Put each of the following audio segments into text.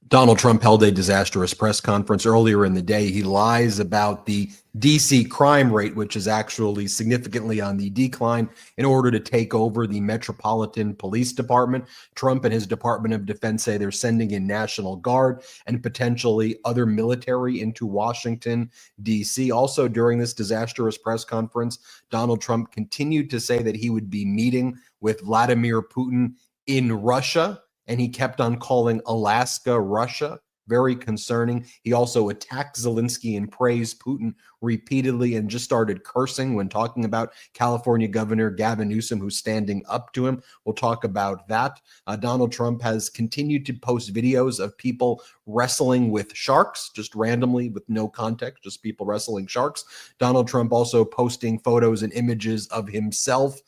Donald Trump held a disastrous press conference earlier in the day. He lies about the DC crime rate, which is actually significantly on the decline, in order to take over the Metropolitan Police Department. Trump and his Department of Defense say they're sending in National Guard and potentially other military into Washington, D.C. Also, during this disastrous press conference, Donald Trump continued to say that he would be meeting with Vladimir Putin in Russia, and he kept on calling Alaska Russia. Very concerning. He also attacked Zelensky and praised Putin repeatedly and just started cursing when talking about California Governor Gavin Newsom, who's standing up to him. We'll talk about that. Donald Trump has continued to post videos of people wrestling with sharks, just randomly with no context, just people wrestling sharks. Donald Trump also posting photos and images of himself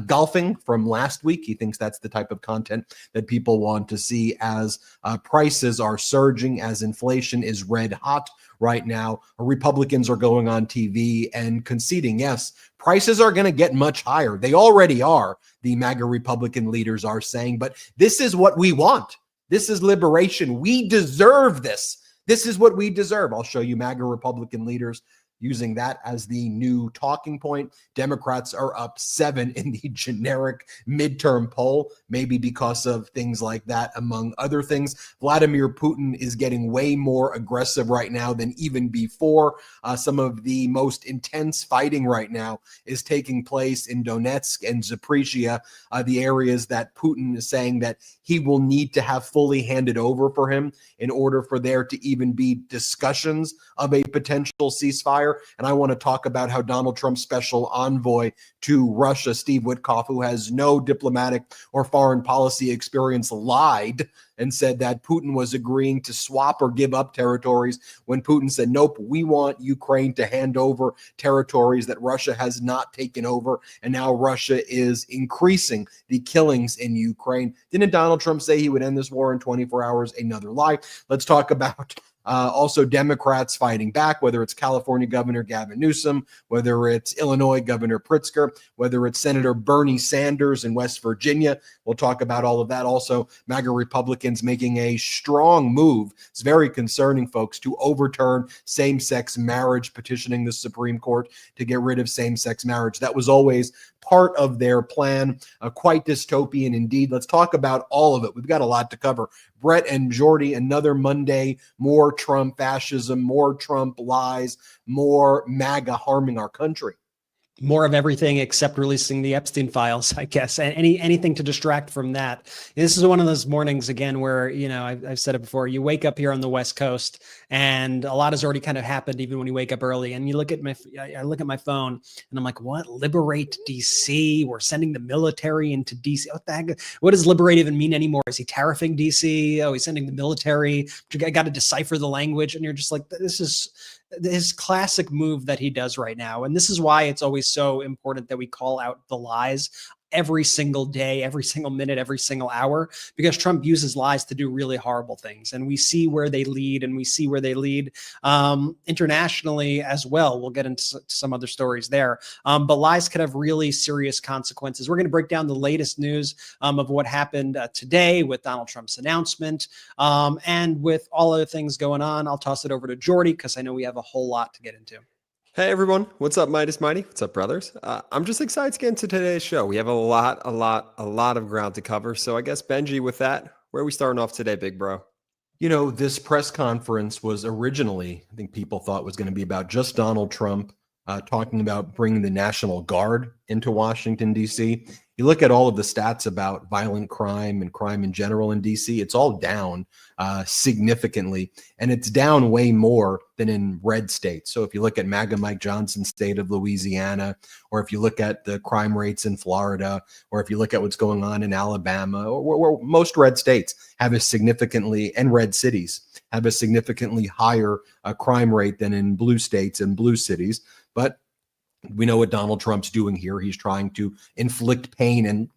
golfing from last week. He thinks that's the type of content that people want to see as prices are surging, as inflation is red hot right now. Republicans are going on TV and conceding, yes, prices are going to get much higher. They already are, the MAGA Republican leaders are saying, but this is what we want. This is liberation. We deserve this. This is what we deserve. I'll show you MAGA Republican leaders using that as the new talking point. Democrats are up 7 in the generic midterm poll, maybe because of things like that, among other things. Vladimir Putin is getting way more aggressive right now than even before. Some of the most intense fighting right now is taking place in Donetsk and Zaporizhia, the areas that Putin is saying that he will need to have fully handed over for him in order for there to even be discussions of a potential ceasefire. And I want to talk about how Donald Trump's special envoy to Russia, Steve Witkoff, who has no diplomatic or foreign policy experience, lied and said that Putin was agreeing to swap or give up territories when Putin said, nope, we want Ukraine to hand over territories that Russia has not taken over. And now Russia is increasing the killings in Ukraine. Didn't Donald Trump say he would end this war in 24 hours? Another lie. Let's talk about also Democrats fighting back, whether it's California Governor Gavin Newsom, whether it's Illinois Governor Pritzker, whether it's Senator Bernie Sanders in West Virginia. We'll talk about all of that. Also, MAGA Republicans making a strong move. It's very concerning, folks, to overturn same-sex marriage, petitioning the Supreme Court to get rid of same-sex marriage. That was always part of their plan, quite dystopian indeed. Let's talk about all of it. We've got a lot to cover. Brett and Jordy, another Monday, more Trump fascism, more Trump lies, more MAGA harming our country. More of everything except releasing the Epstein files, I guess, and anything to distract from that. This is one of those mornings again where, you know, I've said it before, you wake up here on the West Coast and a lot has already kind of happened even when you wake up early, and you look at I look at my phone and I'm like, what? Liberate DC? We're sending the military into DC. What the heck? What does liberate even mean anymore? Is he tariffing DC? Oh, he's sending the military. I got to decipher the language. And you're just like, this is his classic move that he does right now. And this is why it's always so important that we call out the lies every single day, every single minute, every single hour, because Trump uses lies to do really horrible things. And we see where they lead, and we see where they lead internationally as well. We'll get into some other stories there. But lies could have really serious consequences. We're going to break down the latest news of what happened today with Donald Trump's announcement. And with all other things going on, I'll toss it over to Jordy because I know we have a whole lot to get into. Hey everyone, what's up, Midas Mighty? What's up, brothers? I'm just excited to get into today's show. We have a lot of ground to cover. So I guess, Benji, with that, where are we starting off today, big bro? You know, this press conference was originally, I think people thought was going to be about just Donald Trump talking about bringing the National Guard into Washington, D.C. You look at all of the stats about violent crime and crime in general in D.C., it's all down significantly, and it's down way more than in red states. So if you look at MAGA Mike Johnson's state of Louisiana, or if you look at the crime rates in Florida, or if you look at what's going on in Alabama, or most red states have a significantly, and red cities have a significantly higher crime rate than in blue states and blue cities. But we know what Donald Trump's doing here. He's trying to inflict pain and,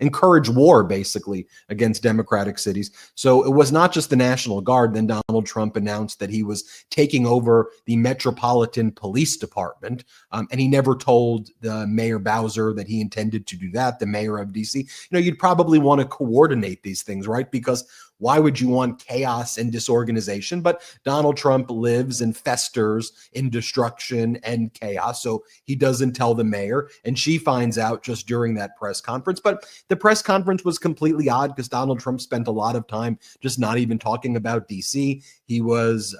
encourage war basically against democratic cities. So it was not just the National Guard. Then Donald Trump announced that he was taking over the Metropolitan Police Department. And he never told the Mayor Bowser that he intended to do that, the mayor of DC. You'd probably want to coordinate these things, right? Because why would you want chaos and disorganization? But Donald Trump lives and festers in destruction and chaos. So he doesn't tell the mayor, and she finds out just during that press conference. But the press conference was completely odd because Donald Trump spent a lot of time just not even talking about DC. He was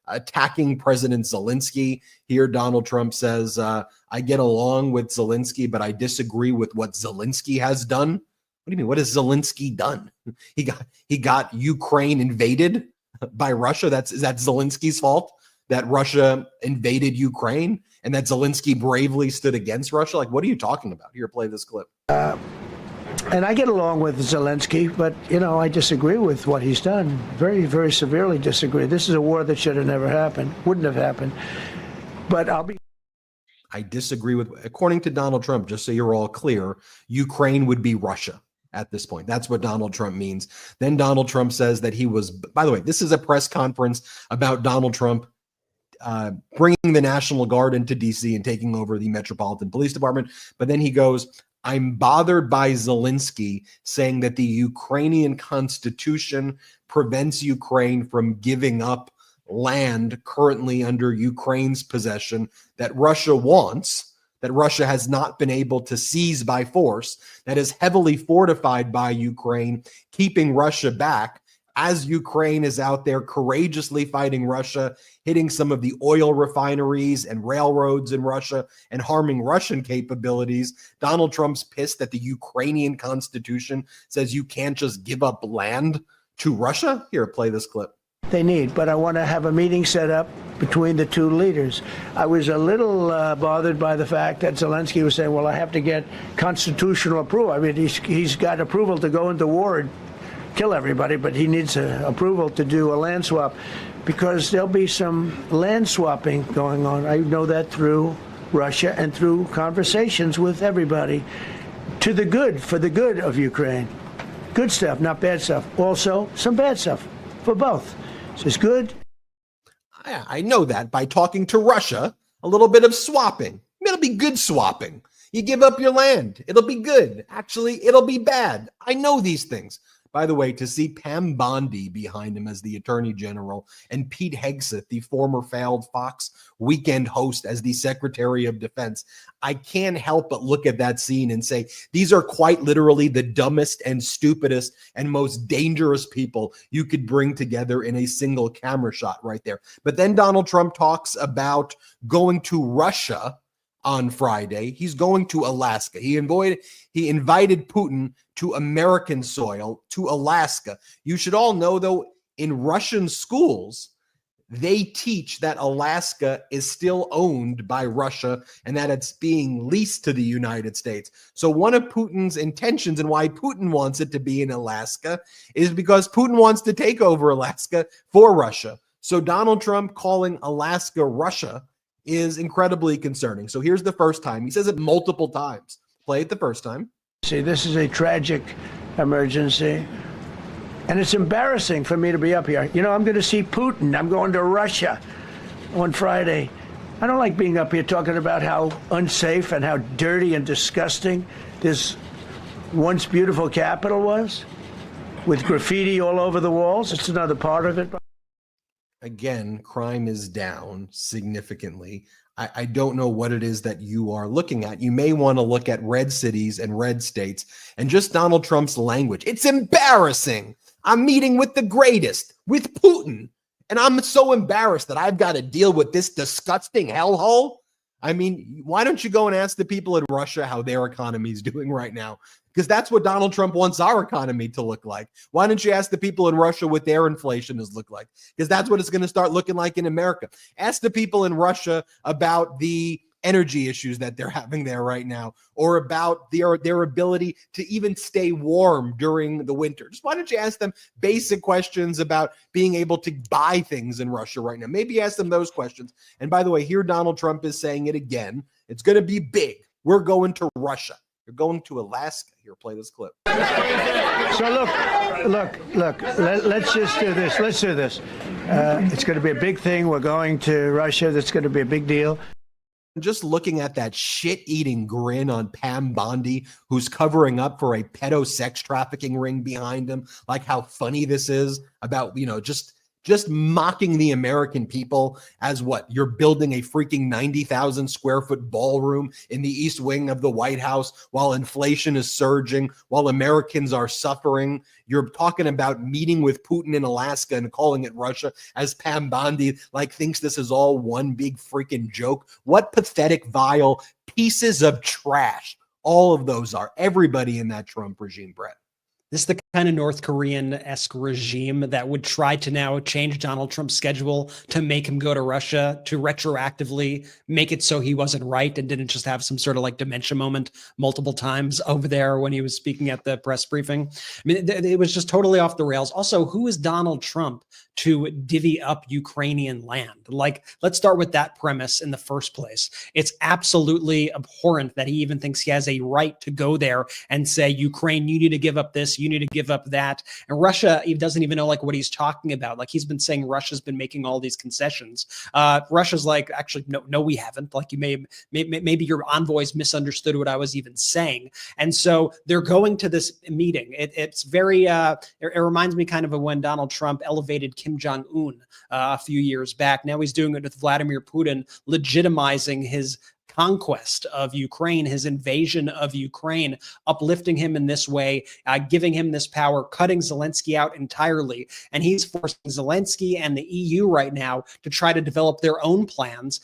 attacking President Zelensky. Here, Donald Trump says, I get along with Zelensky, but I disagree with what Zelensky has done. What do you mean? What has Zelensky done? He got Ukraine invaded by Russia. Is that Zelensky's fault that Russia invaded Ukraine and that Zelensky bravely stood against Russia? Like, what are you talking about? Here, play this clip. And I get along with Zelensky, but, I disagree with what he's done. Very, very severely disagree. This is a war that should have never happened, wouldn't have happened. But I disagree with, according to Donald Trump, just so you're all clear, Ukraine would be Russia at this point. That's what Donald Trump means. Then Donald Trump says that he was, by the way, this is a press conference about Donald Trump bringing the National Guard into DC and taking over the Metropolitan Police Department. But then he goes, I'm bothered by Zelensky saying that the Ukrainian constitution prevents Ukraine from giving up land currently under Ukraine's possession that Russia wants, that Russia has not been able to seize by force, that is heavily fortified by Ukraine, keeping Russia back as Ukraine is out there courageously fighting Russia, hitting some of the oil refineries and railroads in Russia and harming Russian capabilities. Donald Trump's pissed that the Ukrainian constitution says you can't just give up land to Russia. Here, play this clip. they need. But I want to have a meeting set up between the two leaders. I was a little bothered by the fact that Zelensky was saying, well, I have to get constitutional approval. I mean, he's got approval to go into war and kill everybody, but he needs approval to do a land swap, because there'll be some land swapping going on. I know that through Russia and through conversations with everybody, to the good, for the good of Ukraine. Good stuff, not bad stuff. Also, some bad stuff for both. So it's good. I know that by talking to Russia, a little bit of swapping. It'll be good swapping. You give up your land. It'll be good. Actually, it'll be bad. I know these things. By the way, to see Pam Bondi behind him as the Attorney General and Pete Hegseth, the former failed Fox weekend host, as the Secretary of Defense, I can't help but look at that scene and say, these are quite literally the dumbest and stupidest and most dangerous people you could bring together in a single camera shot right there. But then Donald Trump talks about going to Russia on Friday. He's going to Alaska. He invited Putin to American soil, to Alaska. You should all know, though, in Russian schools, they teach that Alaska is still owned by Russia and that it's being leased to the United States. So one of Putin's intentions and why Putin wants it to be in Alaska is because Putin wants to take over Alaska for Russia. So Donald Trump calling Alaska Russia is incredibly concerning. So here's the first time. He says it multiple times. Play it the first time. See, this is a tragic emergency, and it's embarrassing for me to be up here. You know, I'm going to see Putin. I'm going to Russia on Friday. I don't like being up here talking about how unsafe and how dirty and disgusting this once beautiful capital was, with graffiti all over the walls. It's another part of it. Again, crime is down significantly. I don't know what it is that you are looking at. You may want to look at red cities and red states and just Donald Trump's language. It's embarrassing. I'm meeting with the greatest, with Putin, and I'm so embarrassed that I've got to deal with this disgusting hellhole. I mean, why don't you go and ask the people in Russia how their economy is doing right now? Because that's what Donald Trump wants our economy to look like. Why don't you ask the people in Russia what their inflation is look like? Because that's what it's going to start looking like in America. Ask the people in Russia about the energy issues that they're having there right now, or about their ability to even stay warm during the winter. Just why don't you ask them basic questions about being able to buy things in Russia right now? Maybe ask them those questions. And by the way, here Donald Trump is saying it again. It's going to be big. We're going to Russia. You're going to Alaska. Here, play this clip. So look. Let's just do this. Let's do this. It's going to be a big thing. We're going to Russia. That's going to be a big deal. Just looking at that shit-eating grin on Pam Bondi, who's covering up for a pedo sex trafficking ring behind him, like how funny this is about, just mocking the American people as what? You're building a freaking 90,000 square foot ballroom in the East Wing of the White House while inflation is surging, while Americans are suffering. You're talking about meeting with Putin in Alaska and calling it Russia, as Pam Bondi thinks this is all one big freaking joke. What pathetic, vile pieces of trash all of those are. Everybody in that Trump regime, Brett. This is the kind of North Korean-esque regime that would try to now change Donald Trump's schedule to make him go to Russia, to retroactively make it so he wasn't right and didn't just have some sort of dementia moment multiple times over there when he was speaking at the press briefing. I mean, it was just totally off the rails. Also, who is Donald Trump to divvy up Ukrainian land? Let's start with that premise in the first place. It's absolutely abhorrent that he even thinks he has a right to go there and say, Ukraine, you need to give up this, you need to give up that. And Russia, he doesn't even know what he's talking about. He's been saying Russia's been making all these concessions. Russia's actually, no, we haven't. Maybe your envoys misunderstood what I was even saying. And so they're going to this meeting. It's very, it reminds me kind of when Donald Trump elevated Kim Jong-un a few years back. Now he's doing it with Vladimir Putin, legitimizing his conquest of Ukraine, his invasion of Ukraine, uplifting him in this way, giving him this power, cutting Zelensky out entirely. And he's forcing Zelensky and the EU right now to try to develop their own plans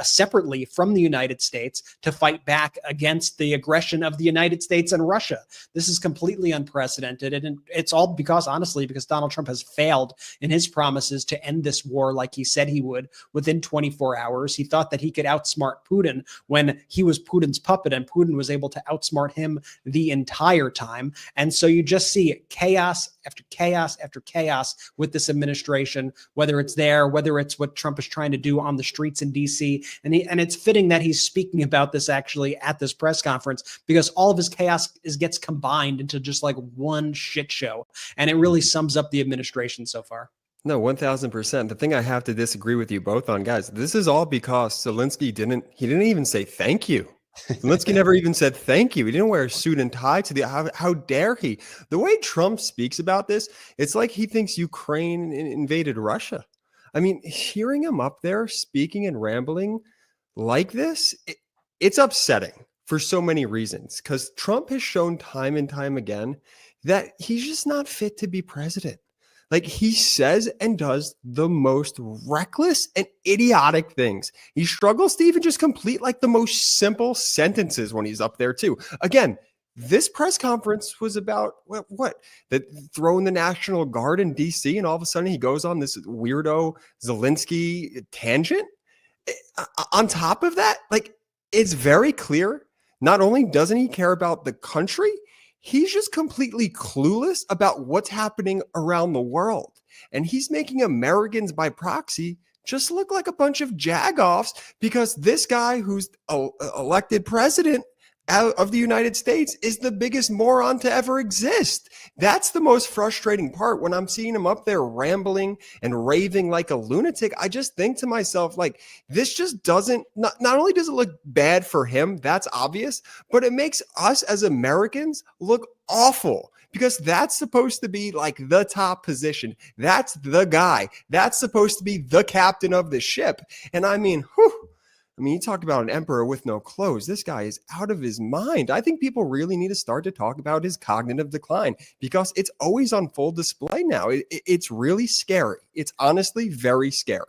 separately from the United States to fight back against the aggression of the United States and Russia. This is completely unprecedented. And it's all because Donald Trump has failed in his promises to end this war like he said he would within 24 hours. He thought that he could outsmart Putin when he was Putin's puppet, and Putin was able to outsmart him the entire time. And so you just see chaos after chaos after chaos with this administration, whether it's what Trump is trying to do on the streets in DC. And it's fitting that he's speaking about this actually at this press conference, because all of his chaos gets combined into just one shit show. And it really sums up the administration so far. No, 1000%. The thing I have to disagree with you both on, guys, this is all because Zelensky didn't even say thank you. Zelensky never even said thank you. He didn't wear a suit and tie to how dare he? The way Trump speaks about this, it's like he thinks Ukraine invaded Russia. I mean, hearing him up there speaking and rambling like this, it's upsetting for so many reasons, because Trump has shown time and time again that he's just not fit to be president. He says and does the most reckless and idiotic things. He struggles to even just complete the most simple sentences when he's up there too. Again, this press conference was about what? That throwing the National Guard in DC, and all of a sudden he goes on this weirdo Zelensky tangent. On top of that, it's very clear, not only doesn't he care about the country, he's just completely clueless about what's happening around the world. And he's making Americans by proxy just look like a bunch of jagoffs, because this guy who's elected president of the United States is the biggest moron to ever exist. That's the most frustrating part. When I'm seeing him up there rambling and raving like a lunatic, I just think to myself, this just doesn't, not only does it look bad for him, that's obvious, but it makes us as Americans look awful, because that's supposed to be the top position. That's the guy. That's supposed to be the captain of the ship. And I mean, you talk about an emperor with no clothes. This guy is out of his mind. I think people really need to start to talk about his cognitive decline, because it's always on full display now. It's really scary. It's honestly very scary.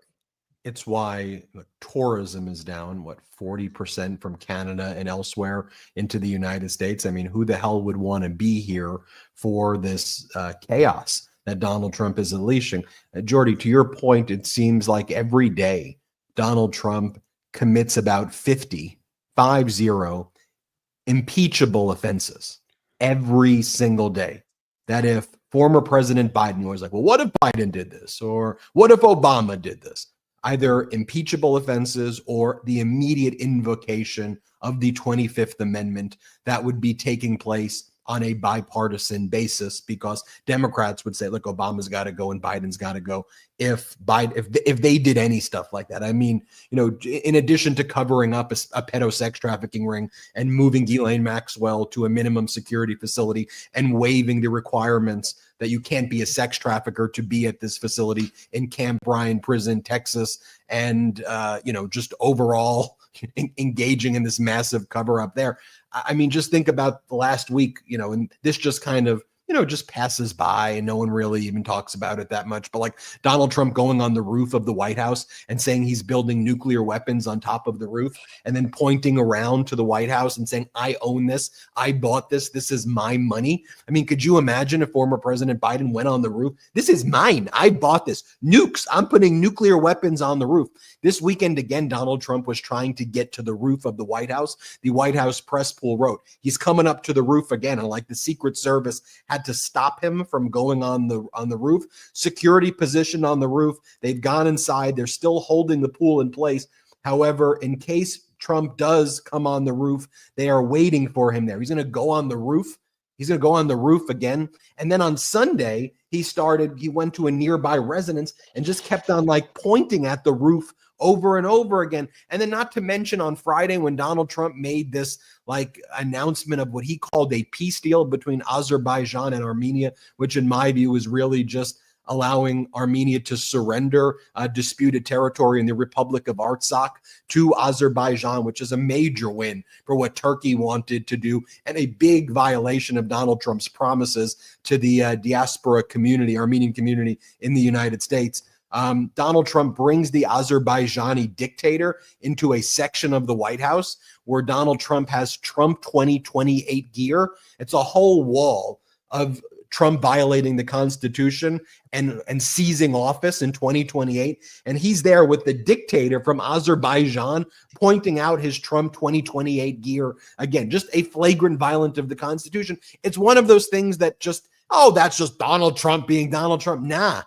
It's why tourism is down, 40% from Canada and elsewhere into the United States. I mean, who the hell would want to be here for this chaos that Donald Trump is unleashing? Jordy, to your point, it seems like every day Donald Trump commits about 50 impeachable offenses every single day. That if former President Biden was well, what if Biden did this? Or what if Obama did this? either impeachable offenses or the immediate invocation of the 25th Amendment that would be taking place on a bipartisan basis, because Democrats would say, look, Obama's got to go and Biden's got to go if they did any stuff like that. I mean, in addition to covering up a pedo sex trafficking ring and moving Ghislaine Maxwell to a minimum security facility and waiving the requirements that you can't be a sex trafficker to be at this facility in Camp Bryan Prison, Texas, and just overall engaging in this massive cover up there. I mean, just think about the last week, and this just kind of, just passes by and no one really even talks about it that much. But like Donald Trump going on the roof of the White House and saying he's building nuclear weapons on top of the roof, and then pointing around to the White House and saying, I own this. I bought this. This is my money. I mean, could you imagine if former President Biden went on the roof? This is mine. I bought this. Nukes. I'm putting nuclear weapons on the roof. This weekend, again, Donald Trump was trying to get to the roof of the White House. The White House press pool wrote, he's coming up to the roof again. And like the Secret Service had to stop him from going on the roof. Security positioned on the roof. They've gone inside. They're still holding the pool in place. However, in case Trump does come on the roof, they are waiting for him there. He's going to go on the roof. He's going to go on the roof again. And then on Sunday, he went to a nearby residence and just kept on like pointing at the roof over and over again. And then not to mention on Friday when Donald Trump made this like announcement of what he called a peace deal between Azerbaijan and Armenia, which in my view is really just allowing Armenia to surrender disputed territory in the Republic of Artsakh to Azerbaijan, which is a major win for what Turkey wanted to do and a big violation of Donald Trump's promises to the diaspora community, Armenian community in the United States. Donald Trump brings the Azerbaijani dictator into a section of the White House where Donald Trump has Trump 2028 gear. It's a whole wall of Trump violating the Constitution and seizing office in 2028. And he's there with the dictator from Azerbaijan pointing out his Trump 2028 gear. Again, just a flagrant violation of the Constitution. It's one of those things that just, that's just Donald Trump being Donald Trump. Nah.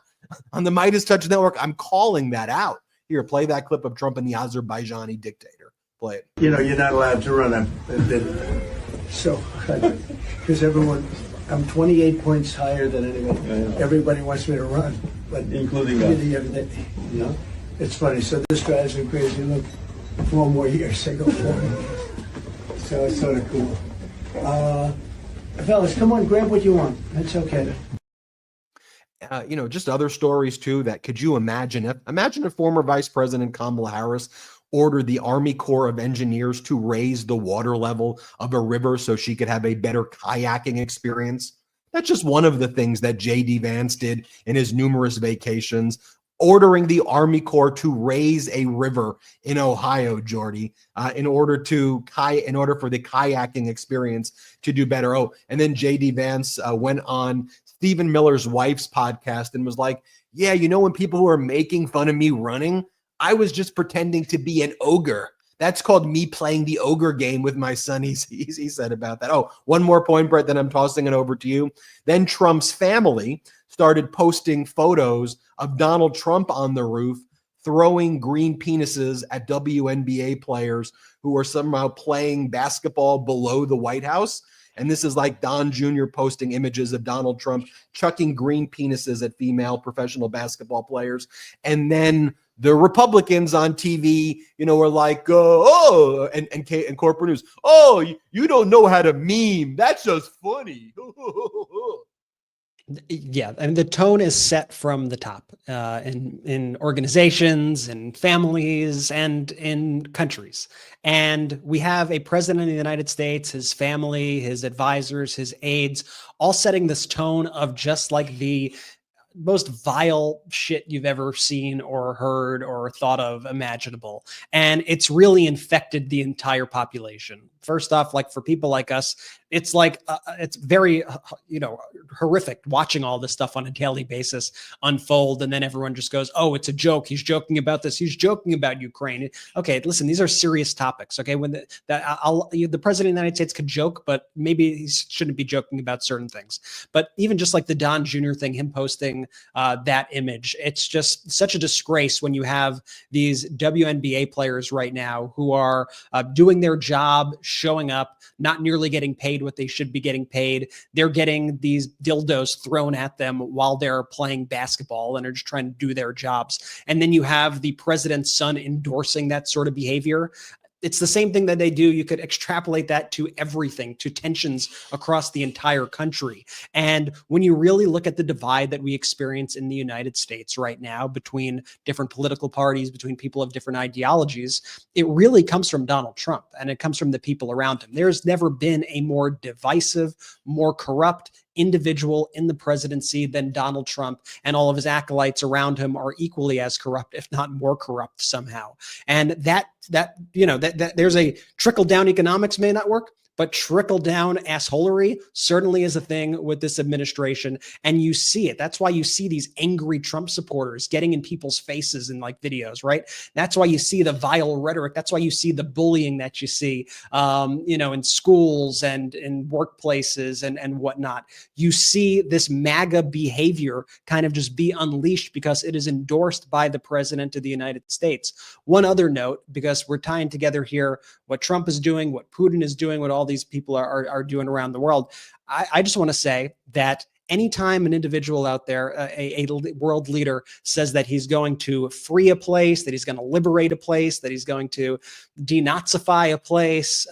On the MeidasTouch Network, I'm calling that out. Here, play that clip of Trump and the Azerbaijani dictator. Play it. You're not allowed to run. So, because I'm 28 points higher than anybody. Everybody wants me to run, but including us. It's funny. So this drives me crazy. Look, 4 more years. I go 4 more years. So it's sort of cool. Fellas, come on, grab what you want. That's okay. Just other stories too. That could you imagine if former Vice President Kamala Harris ordered the Army Corps of Engineers to raise the water level of a river so she could have a better kayaking experience? That's just one of the things that J.D. Vance did in his numerous vacations, ordering the Army Corps to raise a river in Ohio, Jordy, in order for the kayaking experience to do better. Oh, and then J.D. Vance went on Stephen Miller's wife's podcast and was like, yeah, when people were making fun of me running, I was just pretending to be an ogre. That's called me playing the ogre game with my son. He said about that. Oh, one more point, Brett, then I'm tossing it over to you. Then Trump's family started posting photos of Donald Trump on the roof throwing green penises at WNBA players who were somehow playing basketball below the White House. And this is like Don Jr. posting images of Donald Trump chucking green penises at female professional basketball players. And then the Republicans on TV, were like, and corporate news, you don't know how to meme. That's just funny. Yeah, I mean, the tone is set from the top in organizations and families and in countries. And we have a president of the United States, his family, his advisors, his aides, all setting this tone of just like the most vile shit you've ever seen or heard or thought of imaginable. And it's really infected the entire population. First off, like for people like us, it's like it's very horrific watching all this stuff on a daily basis unfold, and then everyone just goes, oh, it's a joke, he's joking about this, he's joking about Ukraine. Okay, listen, these are serious topics. Okay, when the president of the United States could joke, but maybe he shouldn't be joking about certain things. But even just like the Don Jr. thing, him posting that image, it's just such a disgrace when you have these WNBA players right now who are doing their job, showing up, not nearly getting paid what they should be getting paid. They're getting these dildos thrown at them while they're playing basketball and are just trying to do their jobs. And then you have the president's son endorsing that sort of behavior. It's the same thing that they do. You could extrapolate that to everything, to tensions across the entire country. And when you really look at the divide that we experience in the United States right now between different political parties, between people of different ideologies, it really comes from Donald Trump, and it comes from the people around him. There's never been a more divisive, more corrupt individual in the presidency than Donald Trump, and all of his acolytes around him are equally as corrupt, if not more corrupt somehow. And that there's a trickle down economics may not work, but trickle down assholery certainly is a thing with this administration. And you see it. That's why you see these angry Trump supporters getting in people's faces in like videos, right? That's why you see the vile rhetoric. That's why you see the bullying that you see, in schools and in workplaces and whatnot. You see this MAGA behavior kind of just be unleashed because it is endorsed by the president of the United States. One other note, because we're tying together here what Trump is doing, what Putin is doing, what all these people are doing around the world. I just want to say that anytime an individual out there, a world leader, says that he's going to free a place, that he's going to liberate a place, that he's going to denazify a place,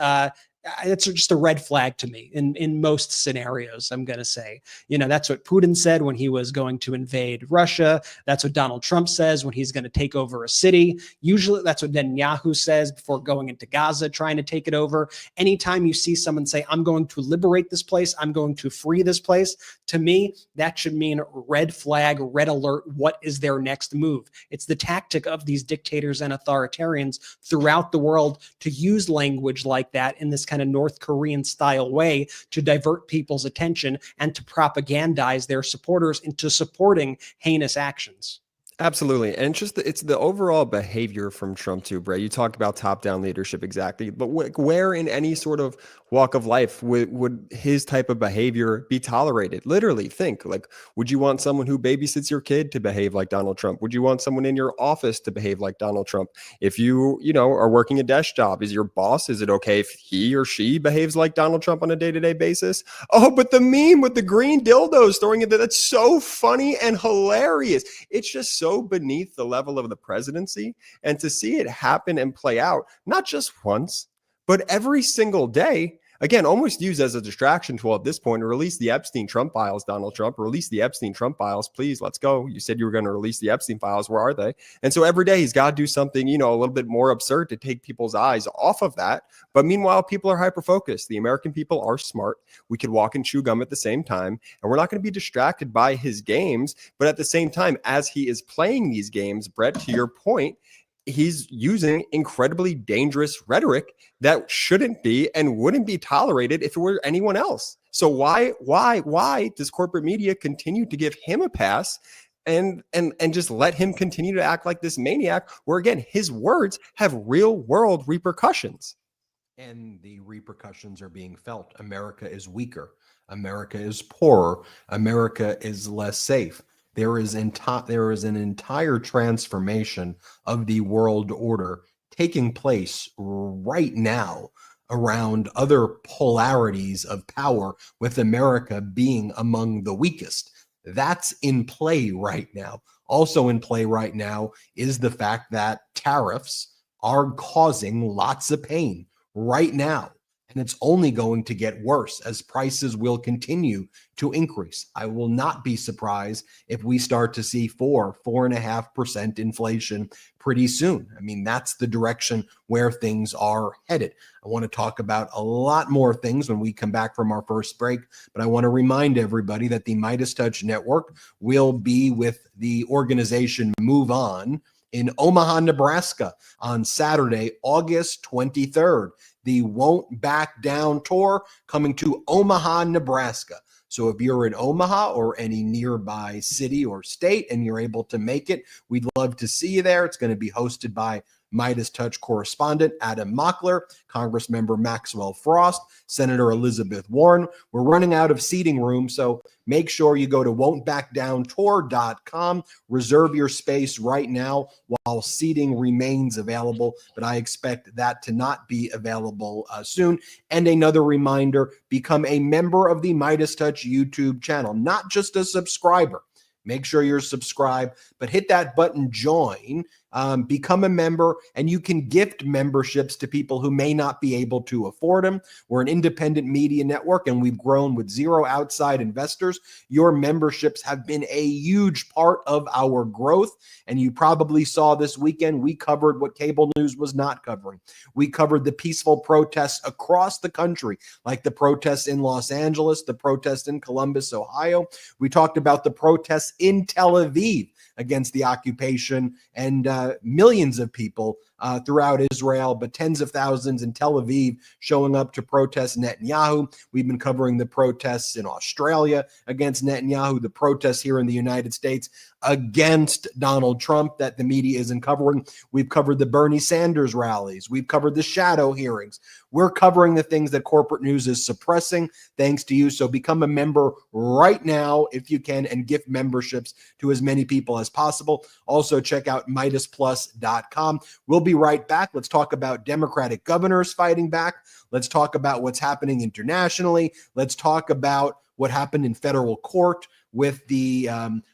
it's just a red flag to me in most scenarios, I'm going to say. That's what Putin said when he was going to invade Russia. That's what Donald Trump says when he's going to take over a city. Usually that's what Netanyahu says before going into Gaza, trying to take it over. Anytime you see someone say, I'm going to liberate this place, I'm going to free this place, to me, that should mean red flag, red alert. What is their next move? It's the tactic of these dictators and authoritarians throughout the world to use language like that in this kind of North Korean style way to divert people's attention and to propagandize their supporters into supporting heinous actions. Absolutely. And it's the overall behavior from Trump too, Bray. You talked about top-down leadership, exactly. But where in any sort of walk of life would his type of behavior be tolerated? Literally, think, like, would you want someone who babysits your kid to behave like Donald Trump? Would you want someone in your office to behave like Donald Trump? If you are working a desk job, is your boss, is it okay if he or she behaves like Donald Trump on a day-to-day basis? Oh, but the meme with the green dildos throwing it, that's so funny and hilarious. It's just so beneath the level of the presidency, and to see it happen and play out, not just once, but every single day, again, almost used as a distraction tool at this point. Release the Epstein Trump files, Donald Trump. Release the Epstein Trump files, please. Let's go. You said you were going to release the Epstein files. Where are they? And so every day he's got to do something, a little bit more absurd to take people's eyes off of that. But meanwhile, people are hyper-focused. The American people are smart. We could walk and chew gum at the same time, and we're not going to be distracted by his games. But at the same time, as he is playing these games, Brett, to your point, he's using incredibly dangerous rhetoric that shouldn't be and wouldn't be tolerated if it were anyone else. So why does corporate media continue to give him a pass and just let him continue to act like this maniac, where again, his words have real world repercussions? And the repercussions are being felt. America is weaker. America is poorer. America is less safe. There is an entire transformation of the world order taking place right now around other polarities of power, with America being among the weakest. That's in play right now. Also in play right now is the fact that tariffs are causing lots of pain right now. And it's only going to get worse as prices will continue to increase. I will not be surprised if we start to see 4.5% inflation pretty soon. I mean, that's the direction where things are headed. I want to talk about a lot more things when we come back from our first break, but I want to remind everybody that the MeidasTouch Network will be with the organization Move On in Omaha, Nebraska on Saturday, August 23rd. The Won't Back Down Tour coming to Omaha, Nebraska. So if you're in Omaha or any nearby city or state and you're able to make it, we'd love to see you there. It's going to be hosted by MeidasTouch correspondent Adam Mockler, Congressmember Maxwell Frost, Senator Elizabeth Warren. We're running out of seating room, so make sure you go to won'tbackdowntour.com. Reserve your space right now while seating remains available, but I expect that to not be available soon. And another reminder, become a member of the MeidasTouch YouTube channel, not just a subscriber. Make sure you're subscribed, but hit that button, join, become a member, and you can gift memberships to people who may not be able to afford them. We're an independent media network, and we've grown with zero outside investors. Your memberships have been a huge part of our growth, and you probably saw this weekend, we covered what cable news was not covering. We covered the peaceful protests across the country, like the protests in Los Angeles, the protests in Columbus, Ohio. We talked about the protests in Tel Aviv against the occupation, and millions of people throughout Israel, but tens of thousands in Tel Aviv showing up to protest Netanyahu. We've been covering the protests in Australia against Netanyahu, the protests here in the United States against Donald Trump that the media isn't covering. We've covered the Bernie Sanders rallies. We've covered the shadow hearings. We're covering the things that corporate news is suppressing, thanks to you. So become a member right now if you can, and gift memberships to as many people as possible. Also, check out MeidasPlus.com. We'll be right back. Let's talk about Democratic governors fighting back. Let's talk about what's happening internationally. Let's talk about what happened in federal court with the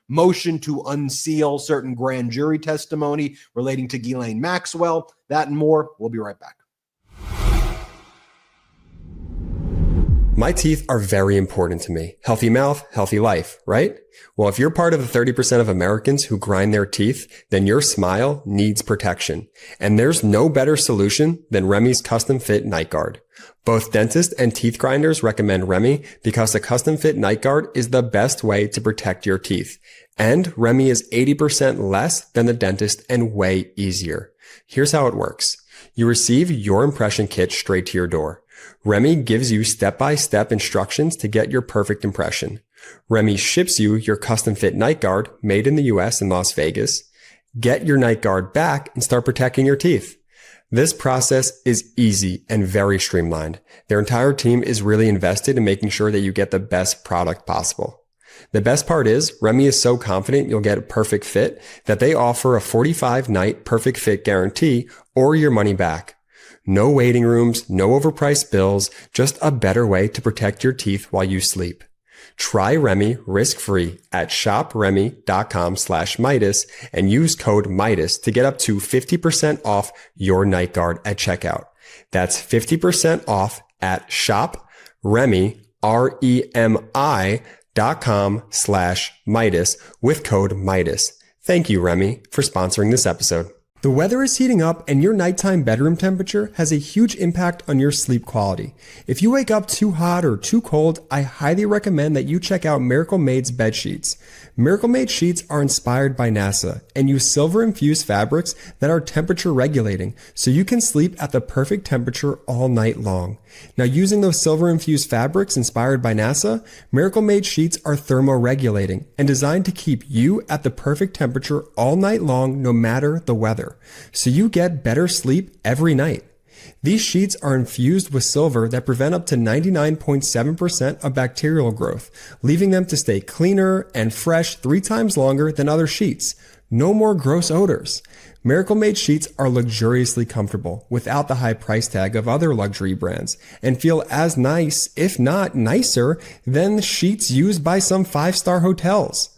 motion to unseal certain grand jury testimony relating to Ghislaine Maxwell. That and more. We'll be right back. My teeth are very important to me. Healthy mouth, healthy life, right? Well, if you're part of the 30% of Americans who grind their teeth, then your smile needs protection. And there's no better solution than Remy's custom fit night guard. Both dentists and teeth grinders recommend Remy because the custom fit night guard is the best way to protect your teeth. And Remy is 80% less than the dentist and way easier. Here's how it works. You receive your impression kit straight to your door. Remy gives you step-by-step instructions to get your perfect impression. Remy ships you your custom fit night guard made in the US in Las Vegas. Get your night guard back and start protecting your teeth. This process is easy and very streamlined. Their entire team is really invested in making sure that you get the best product possible. The best part is Remy is so confident you'll get a perfect fit that they offer a 45-night perfect fit guarantee or your money back. No waiting rooms, no overpriced bills, just a better way to protect your teeth while you sleep. Try Remy risk-free at shopremy.com/Meidas and use code Meidas to get up to 50% off your night guard at checkout. That's 50% off at shopremy, REMI.com/Meidas with code Meidas. Thank you, Remy, for sponsoring this episode. The weather is heating up and your nighttime bedroom temperature has a huge impact on your sleep quality. If you wake up too hot or too cold, I highly recommend that you check out Miracle Made's bed sheets. Miracle Made sheets are inspired by NASA and use silver-infused fabrics that are temperature regulating, so you can sleep at the perfect temperature all night long. Now, using those silver-infused fabrics inspired by NASA, Miracle Made sheets are thermoregulating and designed to keep you at the perfect temperature all night long, no matter the weather, so you get better sleep every night. These sheets are infused with silver that prevent up to 99.7% of bacterial growth, leaving them to stay cleaner and fresh 3 times longer than other sheets. No more gross odors. Miracle Made sheets are luxuriously comfortable without the high price tag of other luxury brands and feel as nice, if not nicer, than the sheets used by some 5-star hotels.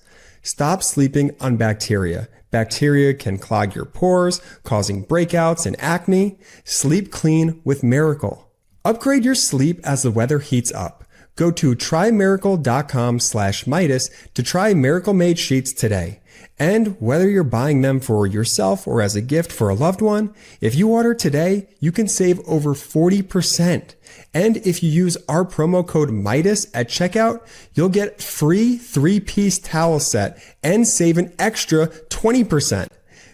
Stop sleeping on bacteria. Bacteria can clog your pores, causing breakouts and acne. Sleep clean with Miracle. Upgrade your sleep as the weather heats up. Go to trymiracle.com/Meidas to try Miracle Made sheets today. And whether you're buying them for yourself or as a gift for a loved one, if you order today, you can save over 40%. And if you use our promo code Meidas at checkout, you'll get free 3-piece towel set and save an extra 20%.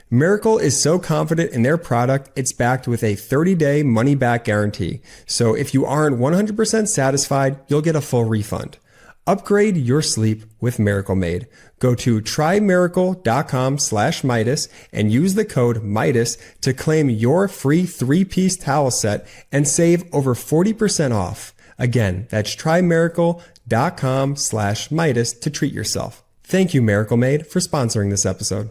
Miracle is so confident in their product, it's backed with a 30-day money-back guarantee. So if you aren't 100% satisfied, you'll get a full refund. Upgrade your sleep with Miracle Made. Go to trymiracle.com/Meidas and use the code Meidas to claim your free 3-piece towel set and save over 40% off. Again, that's trymiracle.com/Meidas to treat yourself. Thank you, Miracle Made, for sponsoring this episode.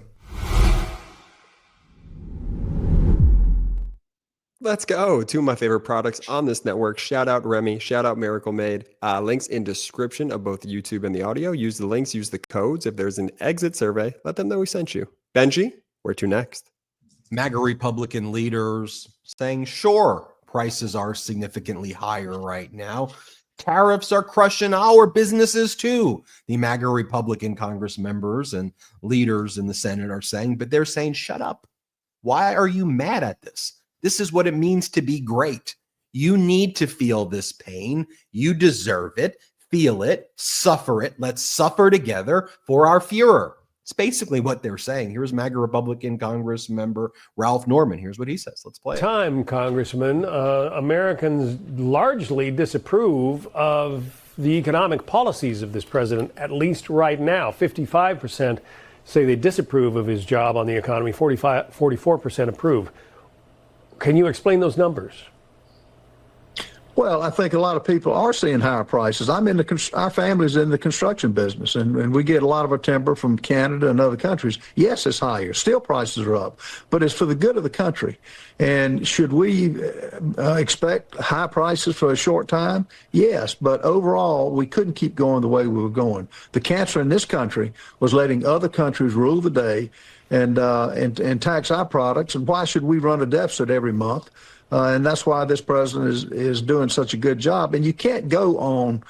Let's go. Two of my favorite products on this network. Shout out Remy. Shout out Miracle Made. Links in description of both YouTube and the audio. Use the links. Use the codes. If there's an exit survey, let them know we sent you. Benji, where to next? MAGA Republican leaders saying, sure, prices are significantly higher right now. Tariffs are crushing our businesses too. The MAGA Republican Congress members and leaders in the Senate are saying, but they're saying, shut up. Why are you mad at this? This is what it means to be great. You need to feel this pain. You deserve it. Feel it. Suffer it. Let's suffer together for our Fuhrer. It's basically what they're saying. Here's MAGA Republican Congress member Ralph Norman. Here's what he says. Let's play it. Congressman, Americans largely disapprove of the economic policies of this president, at least right now. 55% say they disapprove of his job on the economy. 44% approve. Can you explain those numbers? Well, I think a lot of people are seeing higher prices. Our family's in the construction business, and we get a lot of our timber from Canada and other countries. Yes, it's higher. Steel prices are up, but it's for the good of the country. And should we expect high prices for a short time? Yes, but overall, we couldn't keep going the way we were going. The cancer in this country was letting other countries rule the day and tax our products. And why should we run a deficit every month? And that's why this president is doing such a good job. And you can't go on,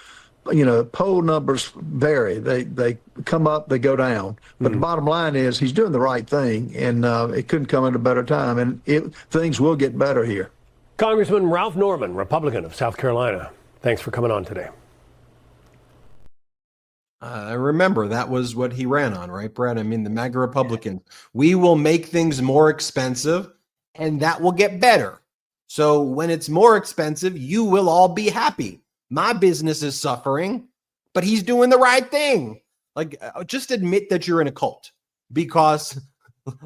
poll numbers vary. They come up, they go down. But the bottom line is he's doing the right thing, and it couldn't come at a better time. And things will get better here. Congressman Ralph Norman, Republican of South Carolina. Thanks for coming on today. Remember, that was what he ran on, right, Brad? I mean, the MAGA Republicans. We will make things more expensive, and that will get better. So when it's more expensive, you will all be happy. My business is suffering, but he's doing the right thing. Like, just admit that you're in a cult, because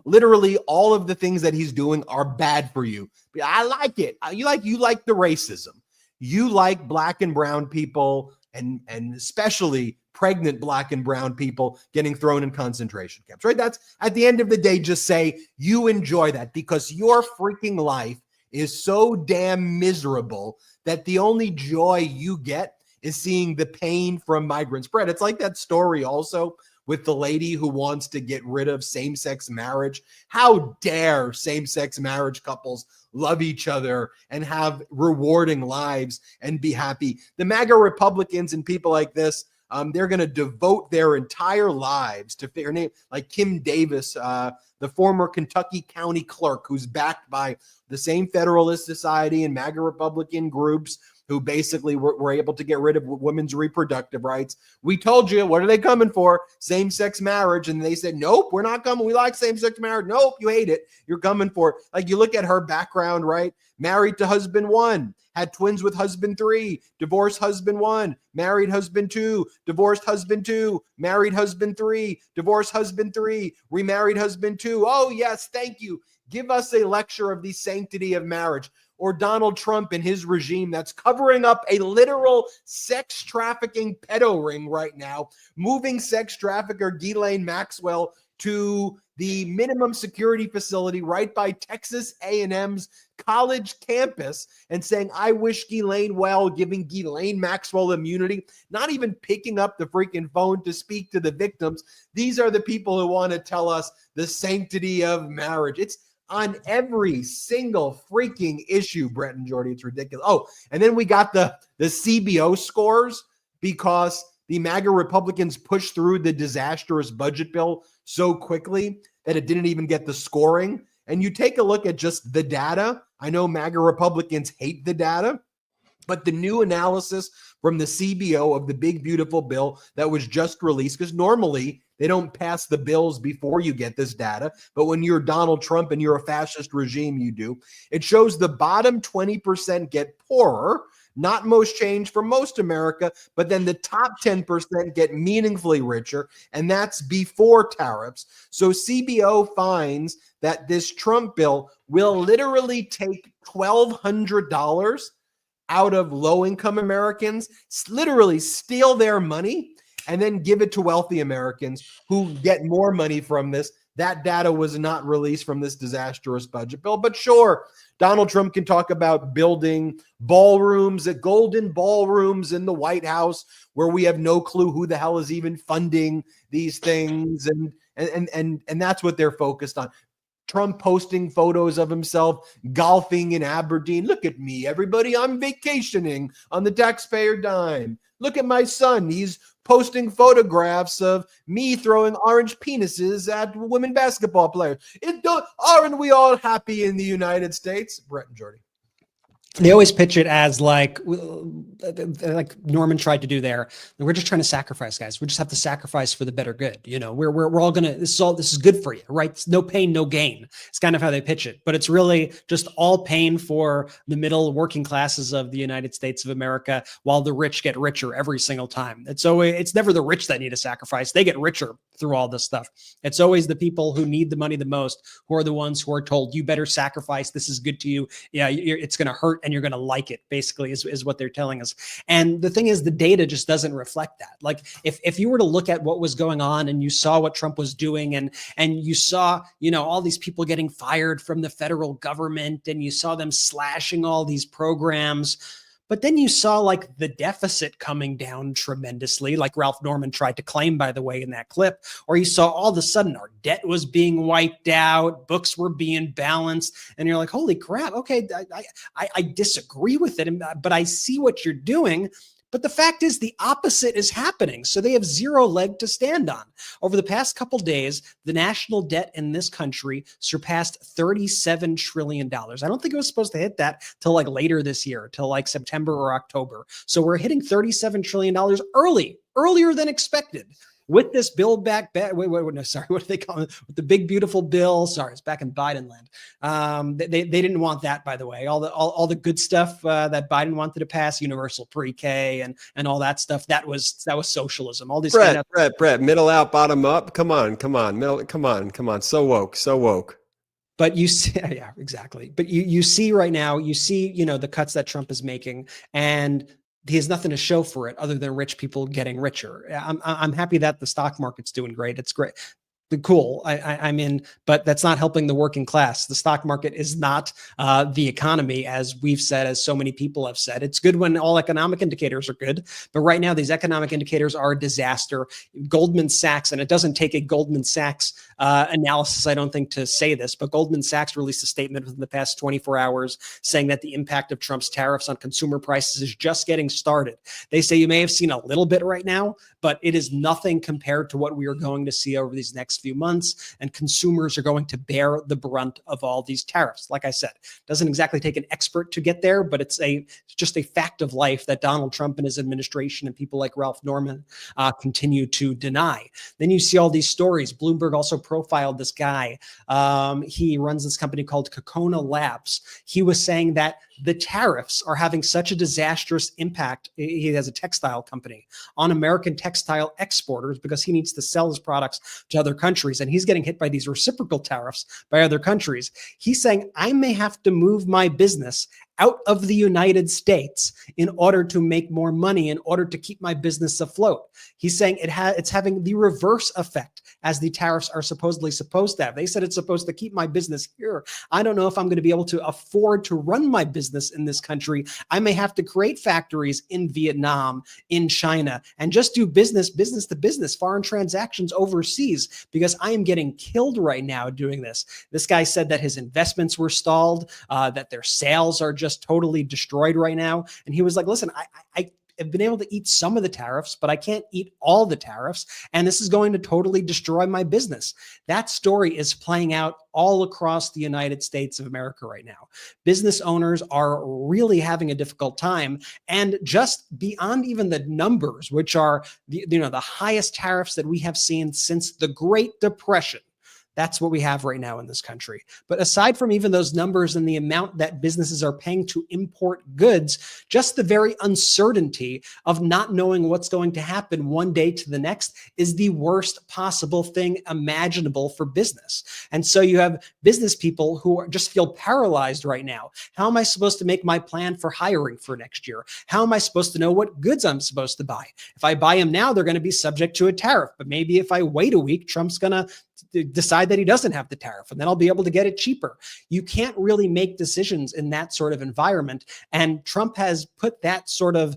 literally all of the things that he's doing are bad for you. I like it. You like the racism. You like black and brown people, and especially pregnant black and brown people getting thrown in concentration camps, right? That's, at the end of the day, just say you enjoy that, because your freaking life is so damn miserable that the only joy you get is seeing the pain from migrant spread. It's like that story also with the lady who wants to get rid of same-sex marriage. How dare same-sex marriage couples love each other and have rewarding lives and be happy? The MAGA Republicans and people like this, they're going to devote their entire lives to fair name, like Kim Davis, the former Kentucky county clerk, who's backed by the same Federalist Society and MAGA Republican groups who basically were able to get rid of women's reproductive rights. We told you, what are they coming for? Same-sex marriage. And they said, nope, we're not coming. We like same-sex marriage. Nope, you hate it. You're coming for it. Like, you look at her background, right? Married to husband 1, had twins with husband 3, divorced husband 1, married husband 2, divorced husband 2, married husband 3, divorced husband 3, remarried husband 2. Oh, yes, thank you. Give us a lecture of the sanctity of marriage. Or Donald Trump and his regime that's covering up a literal sex trafficking pedo ring right now, moving sex trafficker Ghislaine Maxwell to the minimum security facility right by Texas A&M's college campus and saying, I wish Ghislaine well, giving Ghislaine Maxwell immunity, not even picking up the freaking phone to speak to the victims. These are the people who want to tell us the sanctity of marriage. It's on every single freaking issue, Brett and Jordy. It's ridiculous. Oh, and then we got the CBO scores because the MAGA Republicans pushed through the disastrous budget bill so quickly that it didn't even get the scoring. And you take a look at just the data. I know MAGA Republicans hate the data, but the new analysis from the CBO of the big, beautiful bill that was just released, because normally They don't pass the bills before you get this data. But when you're Donald Trump and you're a fascist regime, you do. It shows the bottom 20% get poorer. Not most change for most America, but then the top 10% get meaningfully richer, and that's before tariffs. So CBO finds that this Trump bill will literally take $1,200 out of low-income Americans, literally steal their money, and then give it to wealthy Americans who get more money from this. That data was not released from this disastrous budget bill. But sure, Donald Trump can talk about building ballrooms, golden ballrooms in the White House where we have no clue who the hell is even funding these things. And that's what they're focused on. Trump posting photos of himself golfing in Aberdeen. Look at me, everybody. I'm vacationing on the taxpayer dime. Look at my son. He's posting photographs of me throwing orange penises at women basketball players. Aren't we all happy in the United States? Brett and Jordy. They always pitch it as like Norman tried to do there. We're just trying to sacrifice, guys. We just have to sacrifice for the better good. You know, we're all gonna. This is good for you, right? It's no pain, no gain. It's kind of how they pitch it, but it's really just all pain for the middle working classes of the United States of America, while the rich get richer every single time. It's never the rich that need a sacrifice. They get richer through all this stuff. It's always the people who need the money the most who are the ones who are told, you better sacrifice. This is good to you. Yeah, it's going to hurt and you're going to like it, basically, is what they're telling us. And the thing is, the data just doesn't reflect that. Like if you were to look at what was going on and you saw what Trump was doing and you saw, you know, all these people getting fired from the federal government and you saw them slashing all these programs, but then you saw like the deficit coming down tremendously, like Ralph Norman tried to claim, by the way, in that clip, or you saw all of a sudden our debt was being wiped out, books were being balanced, and you're like, holy crap, okay, I disagree with it, but I see what you're doing. But the fact is the opposite is happening. So they have zero leg to stand on. Over the past couple days, the national debt in this country surpassed $37 trillion. I don't think it was supposed to hit that till like later this year, till like September or October. So we're hitting $37 trillion earlier than expected. With this Build Back Better, what do they call it? With the big beautiful bill. Sorry, it's back in Biden land. They didn't want that, by the way. All the good stuff that Biden wanted to pass, universal pre-K and all that stuff. That was socialism. All these Brett, middle out, bottom up. Come on, middle. Come on. So woke. But you see, yeah, exactly. But you see right now, you know, the cuts that Trump is making, and he has nothing to show for it other than rich people getting richer. I'm happy that the stock market's doing great. It's great. Cool. I'm in, but that's not helping the working class. The stock market is not the economy, as we've said, as so many people have said. It's good when all economic indicators are good, but right now these economic indicators are a disaster. Goldman Sachs, and it doesn't take a Goldman Sachs analysis, I don't think, to say this, but Goldman Sachs released a statement within the past 24 hours saying that the impact of Trump's tariffs on consumer prices is just getting started. They say you may have seen a little bit right now, but it is nothing compared to what we are going to see over these next few months, and consumers are going to bear the brunt of all these tariffs. Like I said, doesn't exactly take an expert to get there, but it's just a fact of life that Donald Trump and his administration and people like Ralph Norman continue to deny. Then you see all these stories. Bloomberg also profiled this guy. He runs this company called Kokona Labs. He was saying that the tariffs are having such a disastrous impact. He has a textile company on American textile exporters because he needs to sell his products to other countries. And he's getting hit by these reciprocal tariffs by other countries. He's saying, I may have to move my business out of the United States in order to make more money, in order to keep my business afloat. He's saying it's having the reverse effect as the tariffs are supposedly supposed to have. They said it's supposed to keep my business here. I don't know if I'm going to be able to afford to run my business in this country. I may have to create factories in Vietnam, in China, and just do business to business, foreign transactions overseas, because I am getting killed right now doing this. This guy said that his investments were stalled, that their sales are just totally destroyed right now. And he was like, listen, I've been able to eat some of the tariffs, but I can't eat all the tariffs. And this is going to totally destroy my business. That story is playing out all across the United States of America right now. Business owners are really having a difficult time. And just beyond even the numbers, which are the highest tariffs that we have seen since the Great Depression. That's what we have right now in this country. But aside from even those numbers and the amount that businesses are paying to import goods, just the very uncertainty of not knowing what's going to happen one day to the next is the worst possible thing imaginable for business. And so you have business people who just feel paralyzed right now. How am I supposed to make my plan for hiring for next year? How am I supposed to know what goods I'm supposed to buy? If I buy them now, they're going to be subject to a tariff. But maybe if I wait a week, Trump's going to decide that he doesn't have the tariff, and then I'll be able to get it cheaper. You can't really make decisions in that sort of environment. And Trump has put that sort of,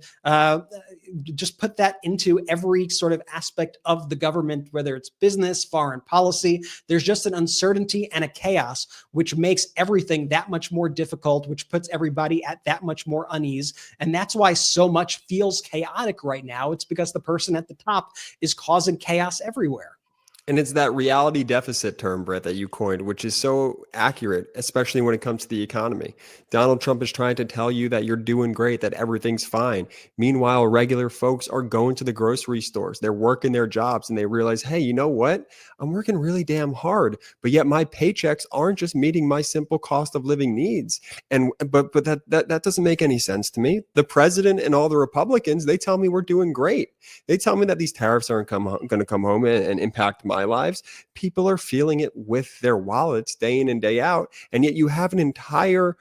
just put that into every sort of aspect of the government, whether it's business, foreign policy. There's just an uncertainty and a chaos, which makes everything that much more difficult, which puts everybody at that much more unease. And that's why so much feels chaotic right now. It's because the person at the top is causing chaos everywhere. And it's that reality deficit term, Brett, that you coined, which is so accurate, especially when it comes to the economy. Donald Trump is trying to tell you that you're doing great, that everything's fine. Meanwhile, regular folks are going to the grocery stores. They're working their jobs and they realize, hey, you know what? I'm working really damn hard, but yet my paychecks aren't just meeting my simple cost of living needs. But that doesn't make any sense to me. The president and all the Republicans, they tell me we're doing great. They tell me that these tariffs aren't going to come home and impact my lives. People are feeling it with their wallets day in and day out. And yet you have an entire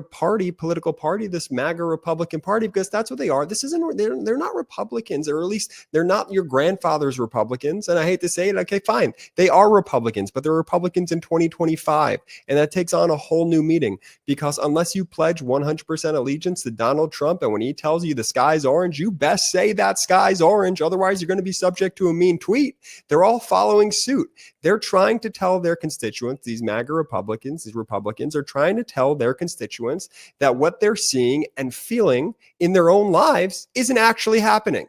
political party, this MAGA Republican Party, because that's what they are. They're not Republicans, or at least they're not your grandfather's Republicans. And I hate to say it. Okay, fine. They are Republicans, but they're Republicans in 2025. And that takes on a whole new meaning, because unless you pledge 100% allegiance to Donald Trump, and when he tells you the sky's orange, you best say that sky's orange. Otherwise, you're going to be subject to a mean tweet. They're all following suit. They're trying to tell their constituents, these MAGA Republicans, these Republicans are trying to tell their constituents that what they're seeing and feeling in their own lives isn't actually happening.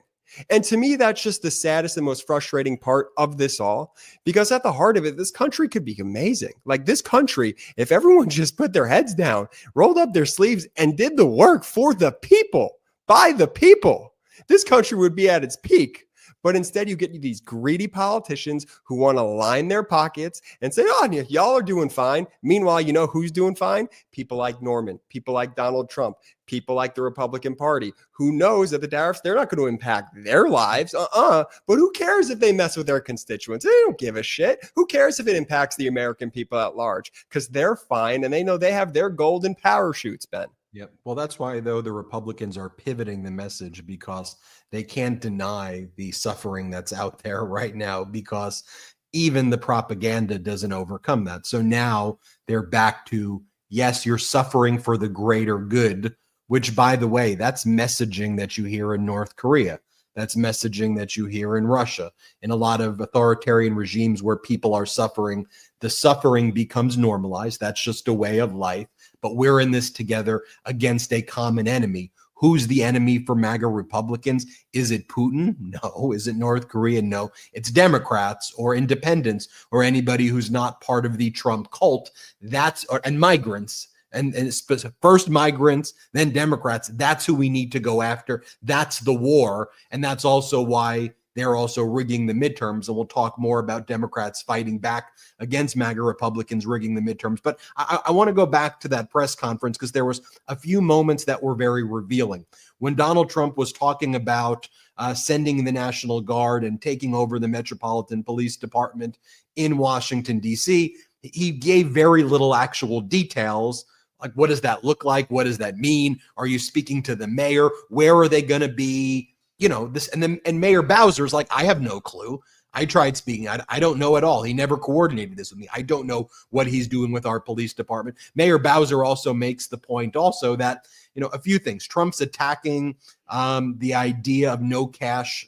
And to me, that's just the saddest and most frustrating part of this all, because at the heart of it, this country could be amazing. Like this country, if everyone just put their heads down, rolled up their sleeves and did the work for the people, by the people, this country would be at its peak. But instead, you get these greedy politicians who want to line their pockets and say, oh, y'all are doing fine. Meanwhile, you know who's doing fine? People like Norman, people like Donald Trump, people like the Republican Party, who knows that the tariffs, they're not going to impact their lives. But who cares if they mess with their constituents? They don't give a shit. Who cares if it impacts the American people at large? Because they're fine and they know they have their golden parachutes, Ben. Yep. Well, that's why, though, the Republicans are pivoting the message, because they can't deny the suffering that's out there right now, because even the propaganda doesn't overcome that. So now they're back to, yes, you're suffering for the greater good, which, by the way, that's messaging that you hear in North Korea. That's messaging that you hear in Russia. In a lot of authoritarian regimes where people are suffering, the suffering becomes normalized. That's just a way of life. But we're in this together against a common enemy. Who's the enemy for MAGA Republicans? Is it Putin? No. Is it North Korea? No. It's Democrats or independents or anybody who's not part of the Trump cult. And migrants. And first migrants, then Democrats. That's who we need to go after. That's the war. And that's also why they're also rigging the midterms. And we'll talk more about Democrats fighting back against MAGA Republicans rigging the midterms. But I want to go back to that press conference, because there was a few moments that were very revealing. When Donald Trump was talking about sending the National Guard and taking over the Metropolitan Police Department in Washington, D.C., he gave very little actual details. Like, what does that look like? What does that mean? Are you speaking to the mayor? Where are they going to be? You know, this, and Mayor Bowser's like, I have no clue. I tried speaking. I don't know at all. He never coordinated this with me. I don't know what he's doing with our police department. Mayor Bowser also makes the point also that, you know, a few things. Trump's attacking the idea of no cash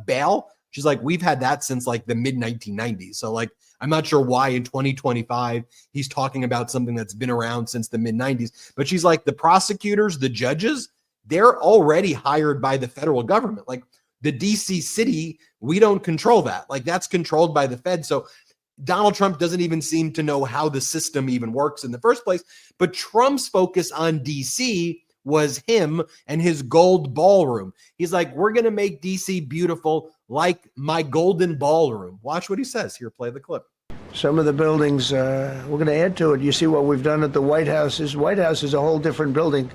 bail. She's like, we've had that since like the mid 1990s. So like, I'm not sure why in 2025 he's talking about something that's been around since the mid 90s. But she's like, the prosecutors, the judges, they're already hired by the federal government. Like the DC city, we don't control that. Like that's controlled by the Fed. So Donald Trump doesn't even seem to know how the system even works in the first place. But Trump's focus on DC was him and his gold ballroom. He's like, we're going to make DC beautiful like my golden ballroom. Watch what he says. Here, play the clip. Some of the buildings, we're going to add to it. You see what we've done at the White House. White House is a whole different building.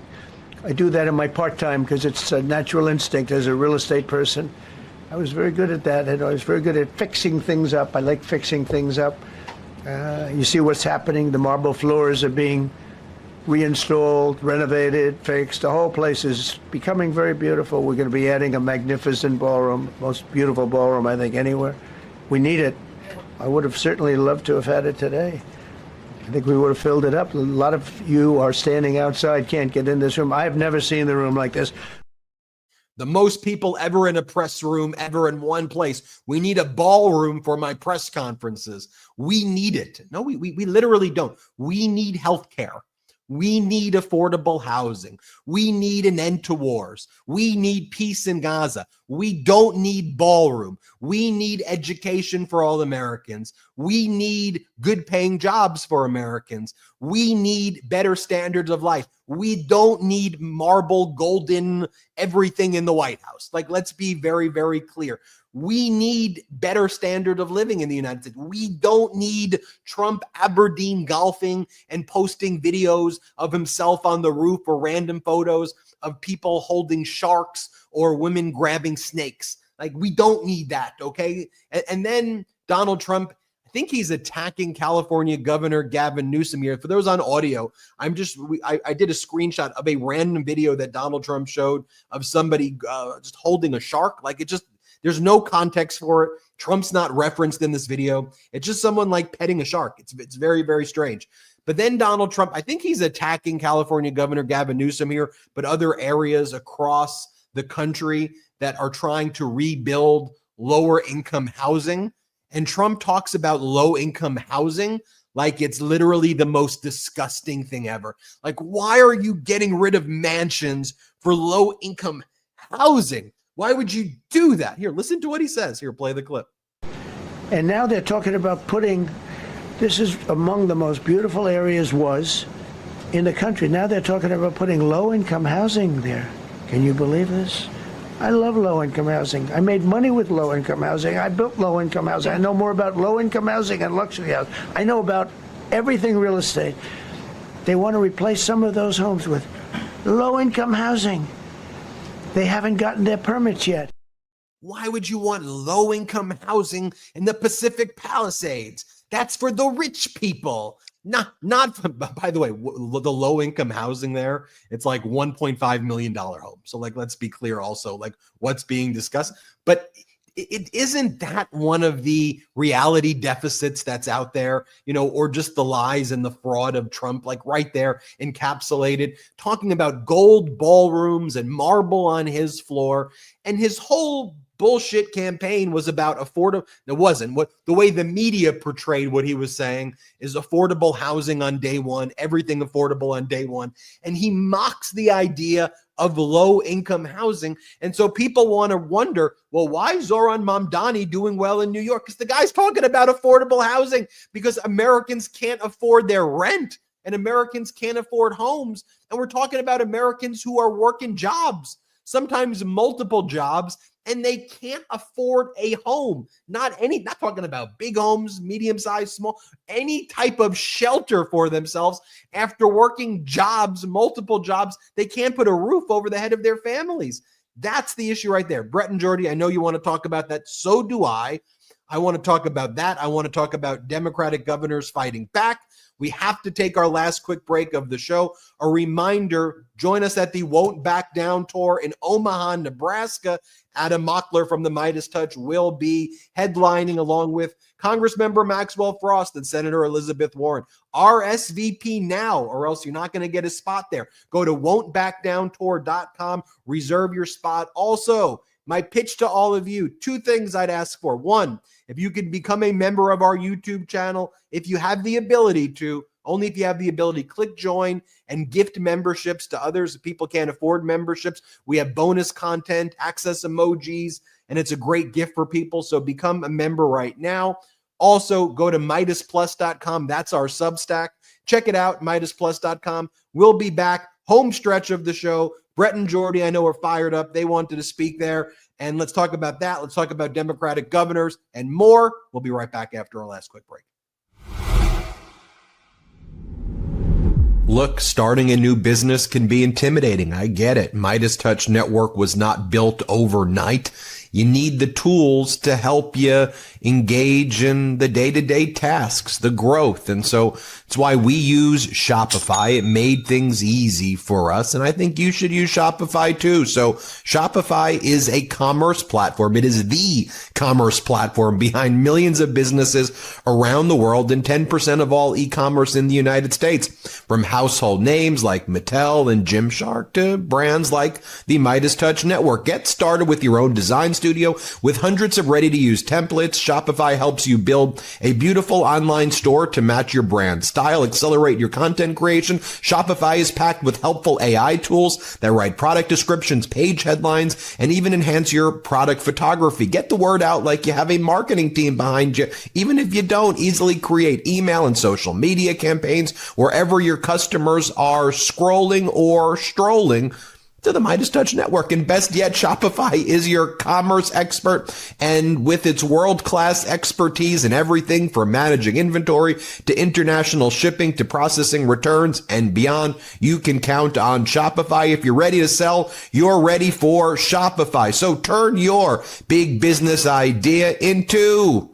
I do that in my part-time because it's a natural instinct as a real estate person. I was very good at that, and I was very good at fixing things up. I like fixing things up. You see what's happening. The marble floors are being reinstalled, renovated, fixed. The whole place is becoming very beautiful. We're going to be adding a magnificent ballroom, most beautiful ballroom, I think, anywhere. We need it. I would have certainly loved to have had it today. I think we would have filled it up. A lot of you are standing outside, can't get in this room. I've never seen the room like this. The most people ever in a press room, ever in one place. We need a ballroom for my press conferences. We need it. No, we literally don't. We need healthcare. We need affordable housing. We need an end to wars. We need peace in Gaza. We don't need ballroom. We need education for all Americans. We need good paying jobs for Americans. We need better standards of life. We don't need marble, golden, everything in the White House. Like, let's be very, very clear. We need better standard of living in the United States. We don't need Trump Aberdeen golfing and posting videos of himself on the roof or random photos of people holding sharks or women grabbing snakes. Like, we don't need that, okay? And then Donald Trump, I think he's attacking California Governor Gavin Newsom here. For those on audio, I did a screenshot of a random video that Donald Trump showed of somebody just holding a shark. Like, it just, there's no context for it. Trump's not referenced in this video. It's just someone like petting a shark. It's very, very strange. But then Donald Trump, I think he's attacking California Governor Gavin Newsom here, but other areas across the country that are trying to rebuild lower income housing. And Trump talks about low income housing like it's literally the most disgusting thing ever. Like, why are you getting rid of mansions for low income housing? Why would you do that? Here, listen to what he says. Here, play the clip. And now they're talking about putting, this is among the most beautiful areas was in the country. Now they're talking about putting low-income housing there. Can you believe this? I love low-income housing. I made money with low-income housing. I built low-income housing. I know more about low-income housing and luxury housing. I know about everything real estate. They want to replace some of those homes with low-income housing. They haven't gotten their permits yet. Why would you want low-income housing in the Pacific Palisades? That's for the rich people. Not for, by the way, the low-income housing there, it's like $1.5 million home. So, like, let's be clear also, like, what's being discussed. But it isn't that one of the reality deficits that's out there, you know, or just the lies and the fraud of Trump, like right there encapsulated, talking about gold ballrooms and marble on his floor. And his whole bullshit campaign was about affordable. It wasn't. What the way the media portrayed what he was saying is affordable housing on day one, everything affordable on day one. And he mocks the idea of low income housing. And so people want to wonder, well, why is Zoran Mamdani doing well in New York? Because the guy's talking about affordable housing because Americans can't afford their rent and Americans can't afford homes. And we're talking about Americans who are working jobs, sometimes multiple jobs, and they can't afford a home. Not talking about big homes, medium-sized, small, any type of shelter for themselves after working jobs, multiple jobs. They can't put a roof over the head of their families. That's the issue right there. Brett and Jordy, I know you want to talk about that. So do I. I want to talk about that. I want to talk about Democratic governors fighting back. We have to take our last quick break of the show. A reminder, join us at the Won't Back Down tour in Omaha, Nebraska. Adam Mockler from the MeidasTouch will be headlining along with Congressmember Maxwell Frost and Senator Elizabeth Warren. RSVP now, or else you're not going to get a spot there. Go to won'tbackdowntour.com. Reserve your spot. Also, my pitch to all of you, two things I'd ask for. One, if you could become a member of our YouTube channel, if you have the ability to, only if you have the ability. Click join and gift memberships to others if people can't afford memberships. We have bonus content, access emojis, and it's a great gift for people. So become a member right now. Also, go to MeidasPlus.com. That's our Substack. Check it out, MeidasPlus.com. We'll be back. Home stretch of the show. Brett and Jordy, I know, are fired up. They wanted to speak there. And let's talk about that. Let's talk about Democratic governors and more. We'll be right back after our last quick break. Look, starting a new business can be intimidating. I get it. MeidasTouch Network was not built overnight. You need the tools to help you engage in the day-to-day tasks, the growth. And so it's why we use Shopify. It made things easy for us. And I think you should use Shopify too. So Shopify is a commerce platform. It is the commerce platform behind millions of businesses around the world and 10% of all e-commerce in the United States. From household names like Mattel and Gymshark to brands like the MeidasTouch Network. Get started with your own design studio with hundreds of ready-to-use templates. Shopify helps you build a beautiful online store to match your brand style, accelerate your content creation. Shopify is packed with helpful AI tools that write product descriptions, page headlines, and even enhance your product photography. Get the word out like you have a marketing team behind you. Even if you don't, easily create email and social media campaigns wherever your customers are scrolling or strolling to the MeidasTouch Network. And best yet, Shopify is your commerce expert. And with its world-class expertise in everything from managing inventory to international shipping to processing returns and beyond, you can count on Shopify. If you're ready to sell, you're ready for Shopify. So turn your big business idea into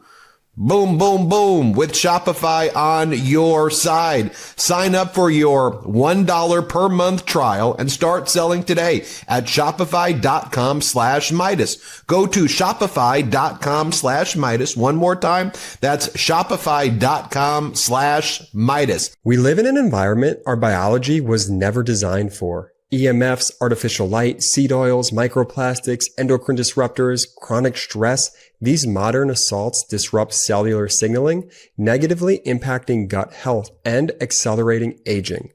boom, boom, boom with Shopify on your side. Sign up for your $1 per month trial and start selling today at shopify.com/Meidas. Go to shopify.com/Meidas. One more time. That's shopify.com/Meidas. We live in an environment our biology was never designed for. EMFs, artificial light, seed oils, microplastics, endocrine disruptors, chronic stress. These modern assaults disrupt cellular signaling, negatively impacting gut health and accelerating aging.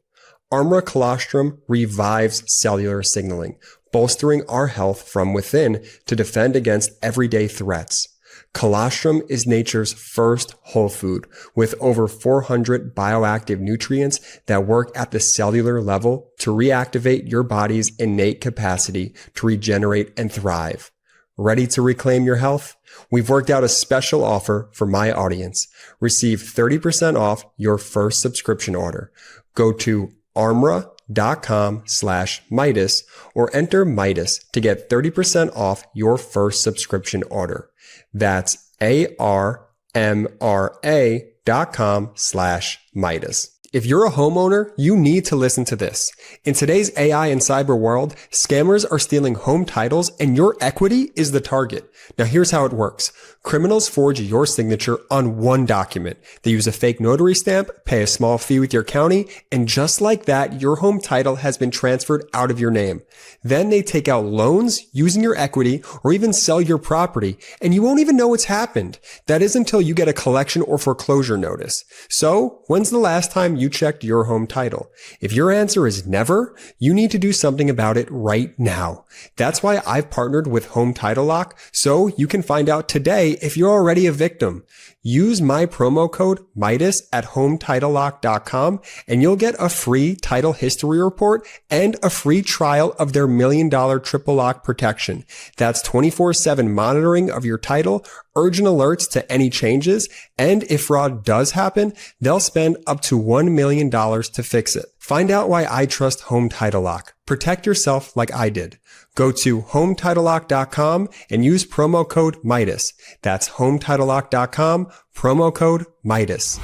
Armra colostrum revives cellular signaling, bolstering our health from within to defend against everyday threats. Colostrum is nature's first whole food with over 400 bioactive nutrients that work at the cellular level to reactivate your body's innate capacity to regenerate and thrive. Ready to reclaim your health? We've worked out a special offer for my audience. Receive 30% off your first subscription order. Go to armra.com/Meidas or enter Meidas to get 30% off your first subscription order. That's armra.com/Meidas. If you're a homeowner, you need to listen to this. In today's AI and cyber world, scammers are stealing home titles and your equity is the target. Now here's how it works. Criminals forge your signature on one document. They use a fake notary stamp, pay a small fee with your county, and just like that, your home title has been transferred out of your name. Then they take out loans using your equity or even sell your property, and you won't even know it's happened. That is until you get a collection or foreclosure notice. So, when's the last time you checked your home title? If your answer is never, you need to do something about it right now. That's why I've partnered with Home Title Lock, so you can find out today if you're already a victim. Use my promo code Meidas at HomeTitleLock.com and you'll get a free title history report and a free trial of their $1 million triple lock protection. That's 24/7 monitoring of your title, urgent alerts to any changes, and if fraud does happen, they'll spend up to $1 million to fix it. Find out why I trust Home Title Lock. Protect yourself like I did. Go to HomeTitleLock.com and use promo code Meidas. That's HomeTitleLock.com, promo code Meidas.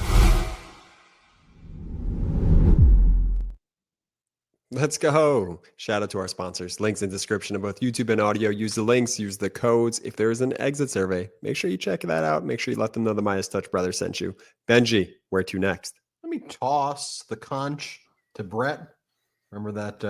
Let's go. Shout out to our sponsors. Links in description of both YouTube and audio. Use the links, use the codes. If there is an exit survey, make sure you check that out. Make sure you let them know the MeidasTouch brothers sent you. Benji, where to next? Let me toss the conch to Brett. Remember that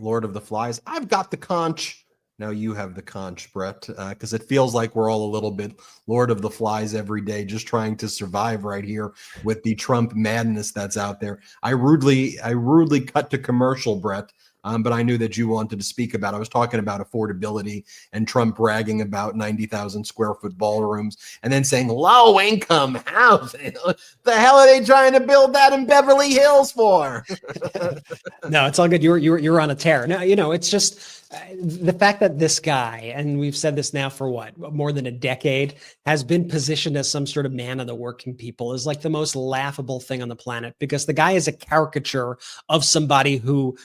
Lord of the Flies? I've got the conch. Now you have the conch, Brett, because it feels like we're all a little bit Lord of the Flies every day, just trying to survive right here with the Trump madness that's out there. I rudely cut to commercial, Brett, but I knew that you wanted to speak about. I was talking about affordability and Trump bragging about 90,000 square foot ballrooms and then saying low income housing. The hell are they trying to build that in Beverly Hills for? No, it's all good. You're on a tear. No, it's just the fact that this guy, and we've said this now for what, more than a decade, has been positioned as some sort of man of the working people is like the most laughable thing on the planet, because the guy is a caricature of somebody who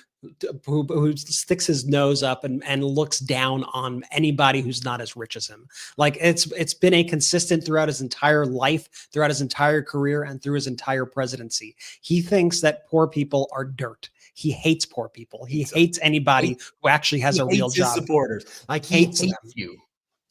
sticks his nose up and looks down on anybody who's not as rich as him. Like it's been a consistent throughout his entire life, throughout his entire career, and through his entire presidency. He thinks that poor people are dirt. He hates poor people. He hates anybody who actually has a real job. Supporters, like he hates you.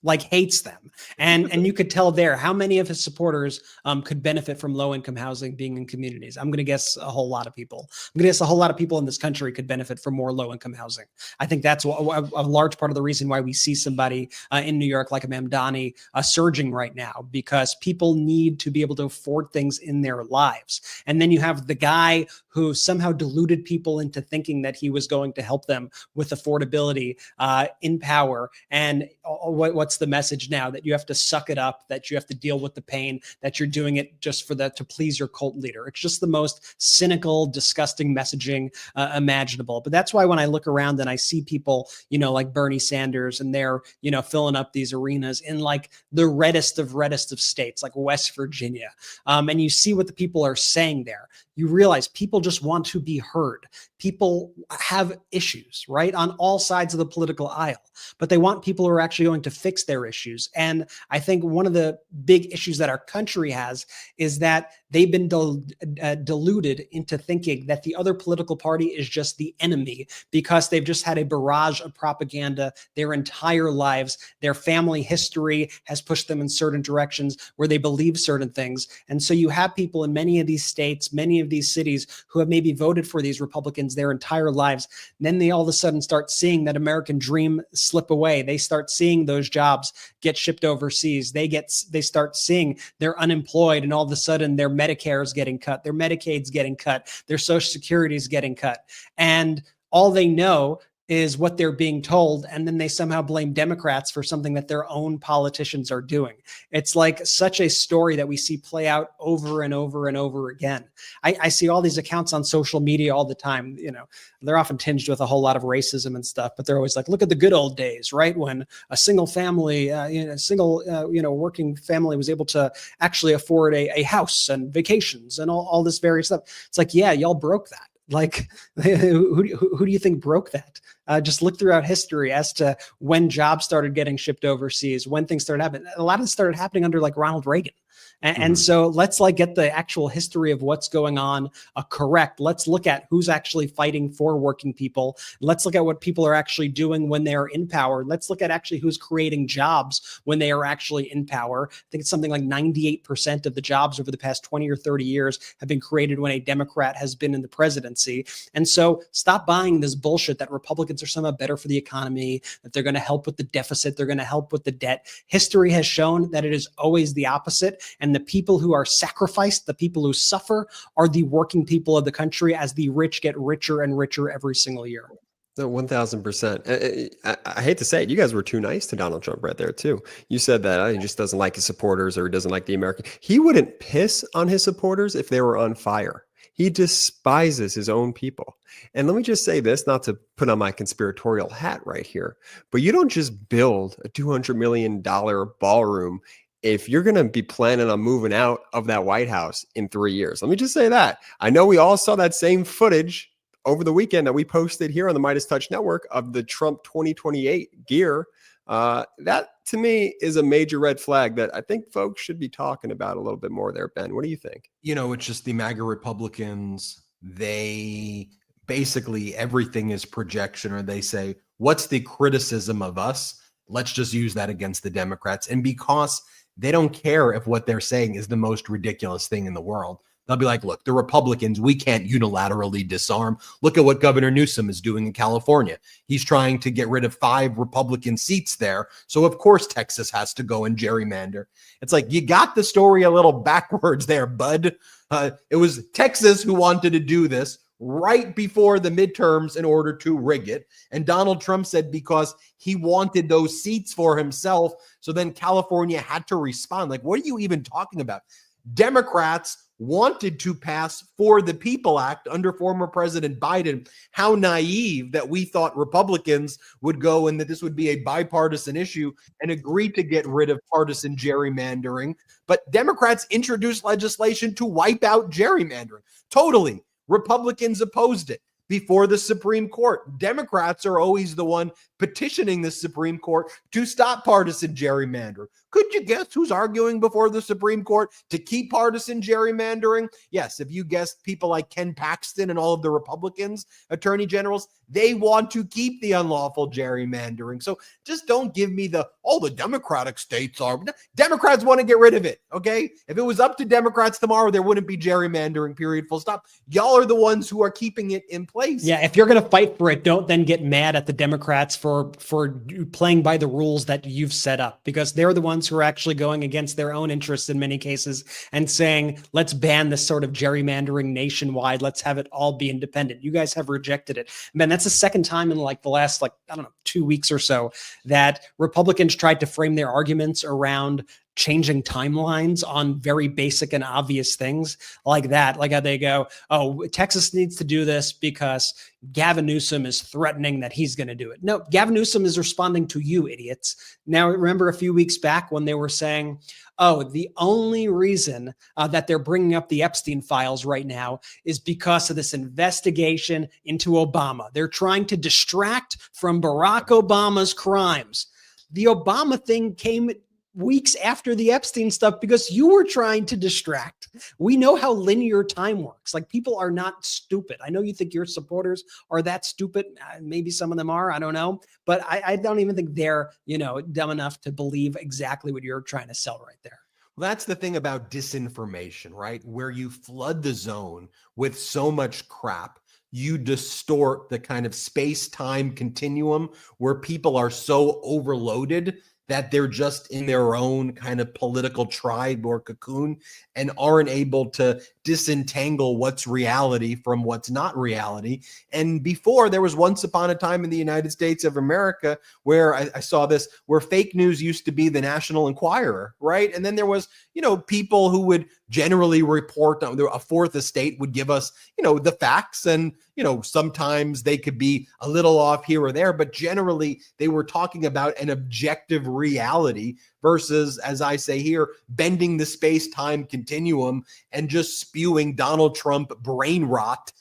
Like hates them. And you could tell there how many of his supporters could benefit from low income housing being in communities. I'm going to guess a whole lot of people. I'm going to guess a whole lot of people in this country could benefit from more low income housing. I think that's a large part of the reason why we see somebody in New York like a Mamdani surging right now, because people need to be able to afford things in their lives. And then you have the guy who somehow deluded people into thinking that he was going to help them with affordability in power. And what's the message now? That you have to suck it up, that you have to deal with the pain, that you're doing it just to please your cult leader. It's just the most cynical, disgusting messaging imaginable. But that's why when I look around and I see people, like Bernie Sanders, and they're, filling up these arenas in like the reddest of states, like West Virginia. And you see what the people are saying there. You realize people just want to be heard. People have issues, right, on all sides of the political aisle, but they want people who are actually going to fix their issues. And I think one of the big issues that our country has is that they've been deluded into thinking that the other political party is just the enemy, because they've just had a barrage of propaganda their entire lives. Their family history has pushed them in certain directions where they believe certain things. And so you have people in many of these states, many of these cities, who have maybe voted for these Republicans their entire lives. And then they all of a sudden start seeing that American dream slip away. They start seeing those jobs get shipped overseas. They start seeing they're unemployed, and all of a sudden their Medicare is getting cut, their Medicaid's getting cut, their Social Security is getting cut. And all they know is what they're being told, and then they somehow blame Democrats for something that their own politicians are doing. It's like such a story that we see play out over and over and over again. I see all these accounts on social media all the time. They're often tinged with a whole lot of racism and stuff, but they're always like, look at the good old days, right? When a single family, working family was able to actually afford a house and vacations and all this various stuff. It's like, yeah, y'all broke that. Like, who do you think broke that? Just look throughout history as to when jobs started getting shipped overseas, when things started happening. A lot of it started happening under like Ronald Reagan. And so let's get the actual history of what's going on correct. Let's look at who's actually fighting for working people. Let's look at what people are actually doing when they're in power. Let's look at actually who's creating jobs when they are actually in power. I think it's something like 98% of the jobs over the past 20 or 30 years have been created when a Democrat has been in the presidency. And so stop buying this bullshit that Republicans are somehow better for the economy, that they're going to help with the deficit, they're going to help with the debt. History has shown that it is always the opposite. And the people who are sacrificed, the people who suffer, are the working people of the country, as the rich get richer and richer every single year. No, 1000%. I hate to say it, you guys were too nice to Donald Trump right there too. You said that he just doesn't like his supporters, or he doesn't like the American. He wouldn't piss on his supporters if they were on fire. He despises his own people. And let me just say this, not to put on my conspiratorial hat right here, but you don't just build a $200 million ballroom if you're going to be planning on moving out of that White House in 3 years. Let me just say that. I know we all saw that same footage over the weekend that we posted here on the MeidasTouch Network of the Trump 2028 gear. That to me is a major red flag that I think folks should be talking about a little bit more there, Ben. What do you think? It's just the MAGA Republicans. They basically, everything is projection, or they say, what's the criticism of us? Let's just use that against the Democrats. And because they don't care if what they're saying is the most ridiculous thing in the world, They'll be like, look, the Republicans, we can't unilaterally disarm. Look at what Governor Newsom is doing in California. He's trying to get rid of 5 Republican seats there. So, of course, Texas has to go and gerrymander. It's like, you got the story a little backwards there, bud. It was Texas who wanted to do this right before the midterms in order to rig it. And Donald Trump said because he wanted those seats for himself. So then California had to respond. Like, what are you even talking about? Democrats wanted to pass For the People Act under former President Biden. How naive that we thought Republicans would go and that this would be a bipartisan issue and agree to get rid of partisan gerrymandering. But Democrats introduced legislation to wipe out gerrymandering. Totally. Republicans opposed it before the Supreme Court. Democrats are always the one petitioning the Supreme Court to stop partisan gerrymandering. Could you guess who's arguing before the Supreme Court to keep partisan gerrymandering? Yes, if you guessed people like Ken Paxton and all of the Republicans, attorney generals, they want to keep the unlawful gerrymandering. So just don't give me all the Democratic states are. Democrats want to get rid of it, okay? If it was up to Democrats tomorrow, there wouldn't be gerrymandering, period, full stop. Y'all are the ones who are keeping it in place. Yeah, if you're going to fight for it, don't then get mad at the Democrats for playing by the rules that you've set up, because they're the ones who are actually going against their own interests in many cases and saying, let's ban this sort of gerrymandering nationwide. Let's have it all be independent. You guys have rejected it. Man, that's the second time in the last, 2 weeks or so that Republicans tried to frame their arguments around changing timelines on very basic and obvious things like that. Like how they go, oh, Texas needs to do this because Gavin Newsom is threatening that he's going to do it. No, Gavin Newsom is responding to you, idiots. Now, remember a few weeks back when they were saying, oh, the only reason that they're bringing up the Epstein files right now is because of this investigation into Obama. They're trying to distract from Barack Obama's crimes. The Obama thing came weeks after the Epstein stuff because you were trying to distract. We know how linear time works. Like, people are not stupid. I know you think your supporters are that stupid. Maybe some of them are. I don't know. But I don't even think they're, dumb enough to believe exactly what you're trying to sell right there. Well, that's the thing about disinformation, right? Where you flood the zone with so much crap, you distort the kind of space-time continuum where people are so overloaded that they're just in their own kind of political tribe or cocoon and aren't able to disentangle what's reality from what's not reality. And before, there was once upon a time in the United States of America where I saw this, where fake news used to be the National Enquirer, right? And then there was, people who would generally report on a fourth estate would give us, the facts, and, sometimes they could be a little off here or there, but generally they were talking about an objective reality versus, as I say here, bending the space-time continuum and just spewing Donald Trump brain rot,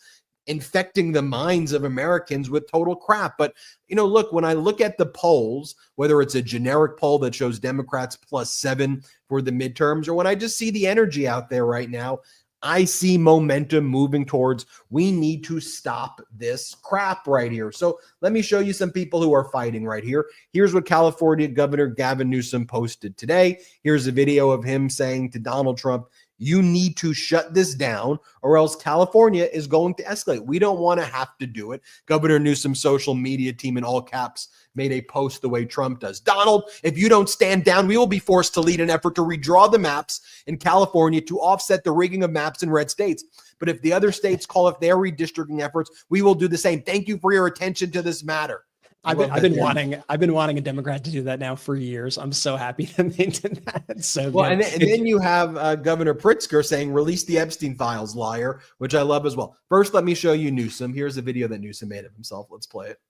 infecting the minds of Americans with total crap. But, look, when I look at the polls, whether it's a generic poll that shows Democrats +7 for the midterms, or when I just see the energy out there right now, I see momentum moving towards, we need to stop this crap right here. So let me show you some people who are fighting right here. Here's what California Governor Gavin Newsom posted today. Here's a video of him saying to Donald Trump, you need to shut this down or else California is going to escalate. We don't want to have to do it. Governor Newsom's social media team in all caps made a post the way Trump does. Donald, if you don't stand down, we will be forced to lead an effort to redraw the maps in California to offset the rigging of maps in red states. But if the other states call up their redistricting efforts, we will do the same. Thank you for your attention to this matter. I've been wanting a Democrat to do that now for years. I'm so happy that they did that. It's so well, good. And then you have Governor Pritzker saying, release the Epstein files, liar, which I love as well. First, let me show you Newsom. Here's a video that Newsom made of himself. Let's play it.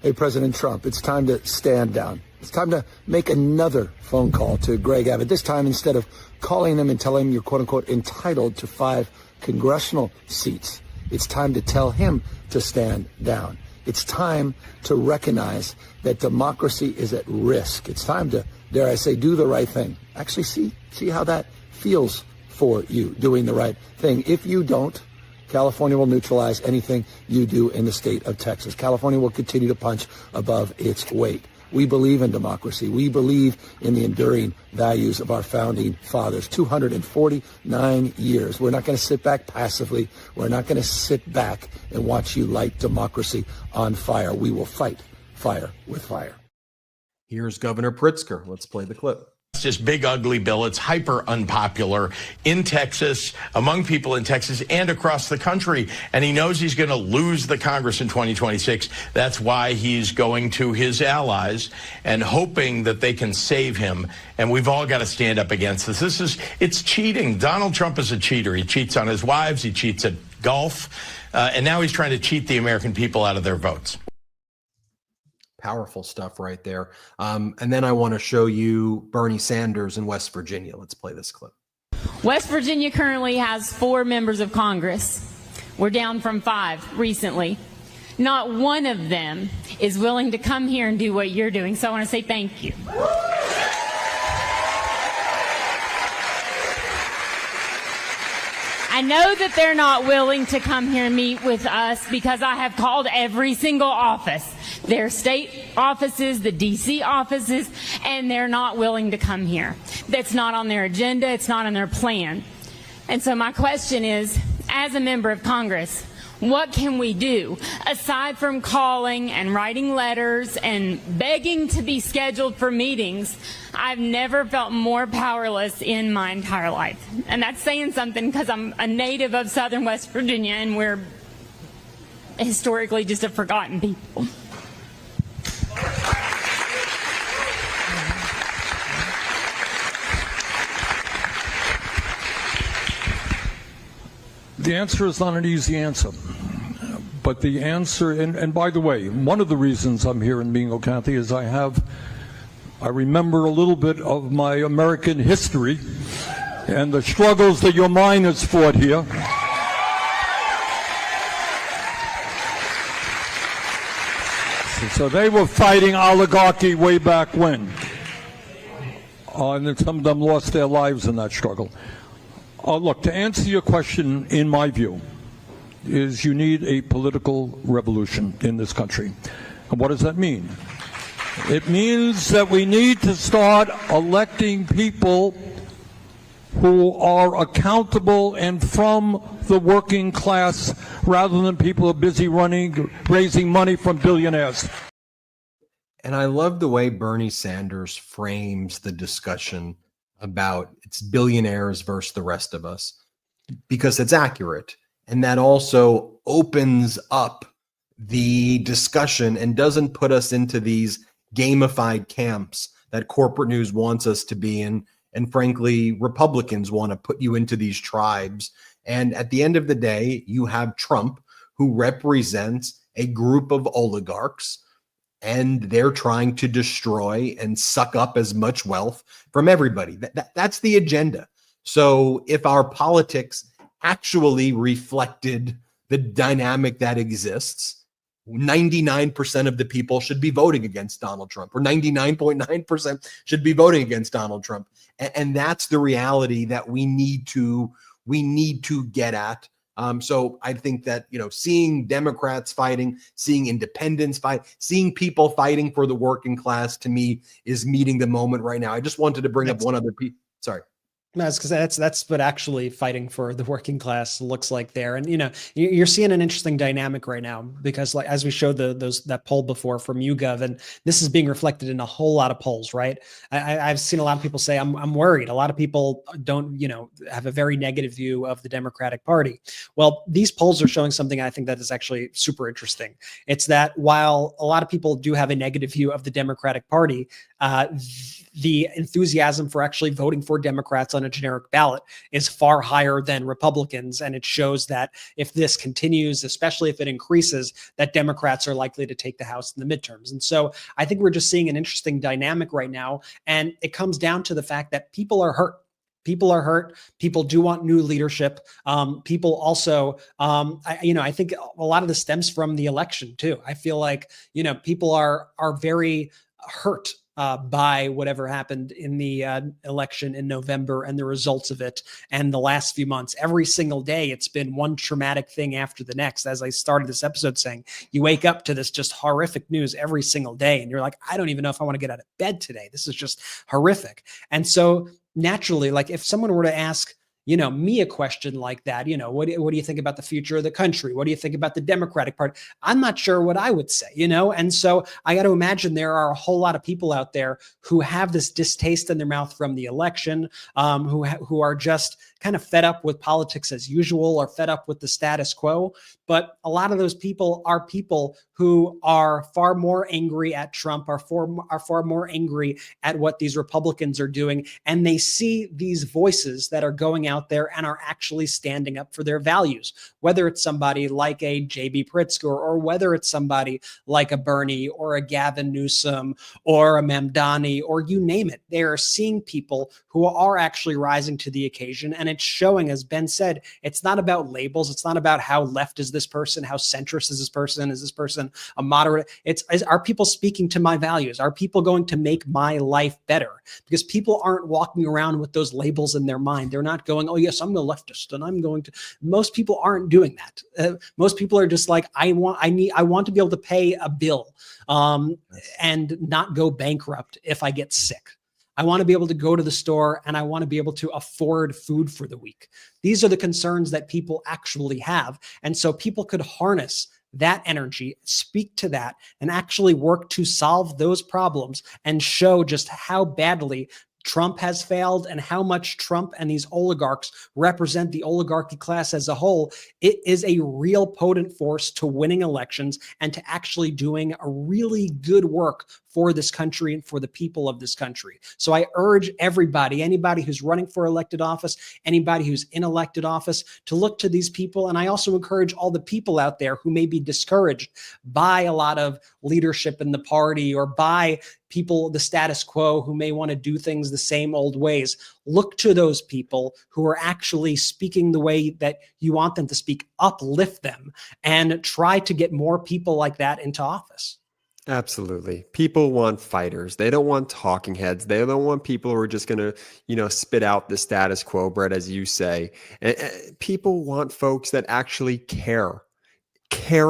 Hey, President Trump, it's time to stand down. It's time to make another phone call to Greg Abbott. This time, instead of calling him and telling him you're, quote unquote, entitled to 5 congressional seats, it's time to tell him to stand down. It's time to recognize that democracy is at risk. It's time to, dare I say, do the right thing. Actually see how that feels for you, doing the right thing. If you don't, California will neutralize anything you do in the state of Texas. California will continue to punch above its weight. We believe in democracy. We believe in the enduring values of our founding fathers. 249 years. We're not going to sit back passively. We're not going to sit back and watch you light democracy on fire. We will fight fire with fire. Here's Governor Pritzker. Let's play the clip. This big, ugly bill. It's hyper unpopular in Texas, among people in Texas and across the country. And he knows he's going to lose the Congress in 2026. That's why he's going to his allies and hoping that they can save him. And we've all got to stand up against this. It's cheating. Donald Trump is a cheater. He cheats on his wives. He cheats at golf. And now he's trying to cheat the American people out of their votes. Powerful stuff right there. And then I want to show you Bernie Sanders in West Virginia. Let's play this clip. West Virginia currently has 4 members of Congress. We're down from 5 recently. Not one of them is willing to come here and do what you're doing. So I want to say thank you. I know that they're not willing to come here and meet with us because I have called every single office, their state offices, the DC offices, and they're not willing to come here. That's not on their agenda. It's not on their plan. And so my question is, as a member of Congress, what can we do aside from calling and writing letters and begging to be scheduled for meetings? I've never felt more powerless in my entire life. And that's saying something because I'm a native of Southern West Virginia and we're historically just a forgotten people. The answer is not an easy answer. But the answer, and by the way, one of the reasons I'm here in Mingo County is I remember a little bit of my American history and the struggles that your miners fought here. So they were fighting oligarchy way back when. And then some of them lost their lives in that struggle. Look, to answer your question, in my view, is you need a political revolution in this country. And what does that mean? It means that we need to start electing people who are accountable and from the working class rather than people who are busy raising money from billionaires. And I love the way Bernie Sanders frames the discussion about it's billionaires versus the rest of us, because it's accurate. And that also opens up the discussion and doesn't put us into these gamified camps that corporate news wants us to be in. And frankly, Republicans want to put you into these tribes. And at the end of the day, you have Trump, who represents a group of oligarchs, and they're trying to destroy and suck up as much wealth from everybody. That's the agenda. So if our politics actually reflected the dynamic that exists, 99% of the people should be voting against Donald Trump, or 99.9% should be voting against Donald Trump. And that's the reality that we need to get at. So I think that, seeing Democrats fighting, seeing independents fight, seeing people fighting for the working class, to me, is meeting the moment right now. I just wanted to bring up one other piece. Sorry. No, it's because that's what actually fighting for the working class looks like there. And, you're seeing an interesting dynamic right now because, like, as we showed that poll before from YouGov, and this is being reflected in a whole lot of polls, right? I've seen a lot of people say, I'm worried. A lot of people don't, have a very negative view of the Democratic Party. Well, these polls are showing something I think that is actually super interesting. It's that while a lot of people do have a negative view of the Democratic Party, the enthusiasm for actually voting for Democrats on a generic ballot is far higher than Republicans. And it shows that if this continues, especially if it increases, that Democrats are likely to take the House in the midterms. And so I think we're just seeing an interesting dynamic right now. And it comes down to the fact that people are hurt. People are hurt. People do want new leadership. People also, I think a lot of this stems from the election too. I feel like, people are very hurt by whatever happened in the election in November and the results of it. And the last few months, every single day, it's been one traumatic thing after the next. As I started this episode saying, you wake up to this just horrific news every single day. And you're like, I don't even know if I want to get out of bed today. This is just horrific. And so naturally, like if someone were to ask, me a question like that, what do you think about the future of the country? What do you think about the Democratic Party? I'm not sure what I would say, And so I got to imagine there are a whole lot of people out there who have this distaste in their mouth from the election, who are just kind of fed up with politics as usual or fed up with the status quo. But a lot of those people are people who are far more angry at Trump, are far more angry at what these Republicans are doing. And they see these voices that are going out there and are actually standing up for their values, whether it's somebody like a J.B. Pritzker or whether it's somebody like a Bernie or a Gavin Newsom or a Mamdani or you name it. They are seeing people who are actually rising to the occasion. And it's showing, as Ben said, it's not about labels. It's not about how left is this person, how centrist is this person, is this person a moderate? Are people speaking to my values? Are people going to make my life better? Because people aren't walking around with those labels in their mind. They're not going, oh yes, I'm a leftist and I'm going to. Most people aren't doing that. Most people are just like, I want to be able to pay a bill and not go bankrupt if I get sick. I want to be able to go to the store and I want to be able to afford food for the week. These are the concerns that people actually have. And so people could harness that energy, speak to that, and actually work to solve those problems and show just how badly Trump has failed and how much Trump and these oligarchs represent the oligarchy class as a whole. It is a real potent force to winning elections and to actually doing a really good work for this country and for the people of this country. So I urge everybody, anybody who's running for elected office, anybody who's in elected office, to look to these people. And I also encourage all the people out there who may be discouraged by a lot of leadership in the party or by people, the status quo, who may want to do things the same old ways. Look to those people who are actually speaking the way that you want them to speak, uplift them, and try to get more people like that into office. Absolutely. People want fighters. They don't want talking heads. They don't want people who are just going to, spit out the status quo, Brett, as you say. And people want folks that actually care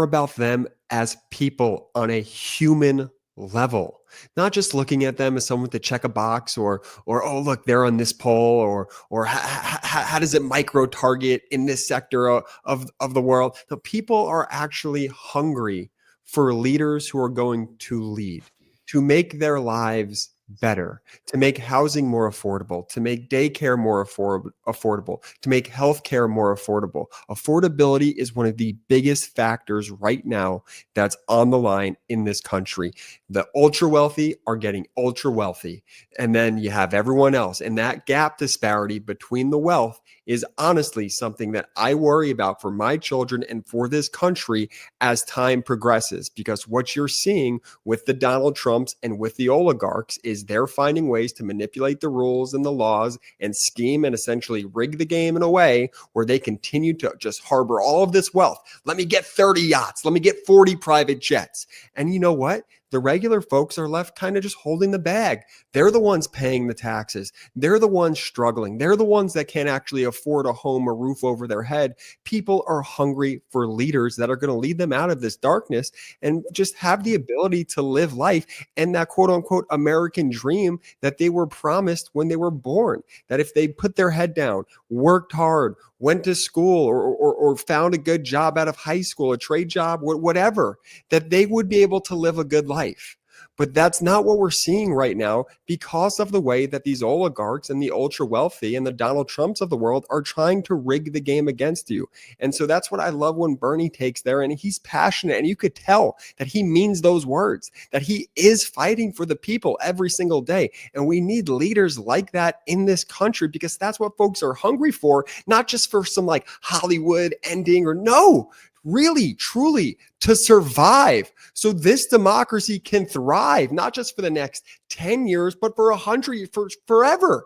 about them as people on a human level, not just looking at them as someone to check a box or oh, look, they're on this poll or how does it micro target in this sector of the world. No, people are actually hungry for leaders who are going to lead, to make their lives better, to make housing more affordable, to make daycare more affordable, to make healthcare more affordable. Affordability is one of the biggest factors right now that's on the line in this country. The ultra wealthy are getting ultra wealthy, and then you have everyone else. And that gap disparity between the wealth is honestly something that I worry about for my children and for this country as time progresses, because what you're seeing with the Donald Trumps and with the oligarchs is they're finding ways to manipulate the rules and the laws and scheme and essentially rig the game in a way where they continue to just harbor all of this wealth. Let me get 30 yachts. Let me get 40 private jets. And you know what? The regular folks are left kind of just holding the bag. They're the ones paying the taxes. They're the ones struggling. They're the ones that can't actually afford a home, a roof over their head. People are hungry for leaders that are going to lead them out of this darkness and just have the ability to live life and that quote unquote American dream that they were promised when they were born. That if they put their head down, worked hard, went to school or found a good job out of high school, a trade job, whatever, that they would be able to live a good life. But that's not what we're seeing right now because of the way that these oligarchs and the ultra wealthy and the Donald Trumps of the world are trying to rig the game against you. And so that's what I love when Bernie takes there, and he's passionate, and you could tell that he means those words, that he is fighting for the people every single day. And we need leaders like that in this country because that's what folks are hungry for, not just for some like Hollywood ending or no, really, truly to survive. So this democracy can thrive, not just for the next 10 years, but for 100 years, for forever.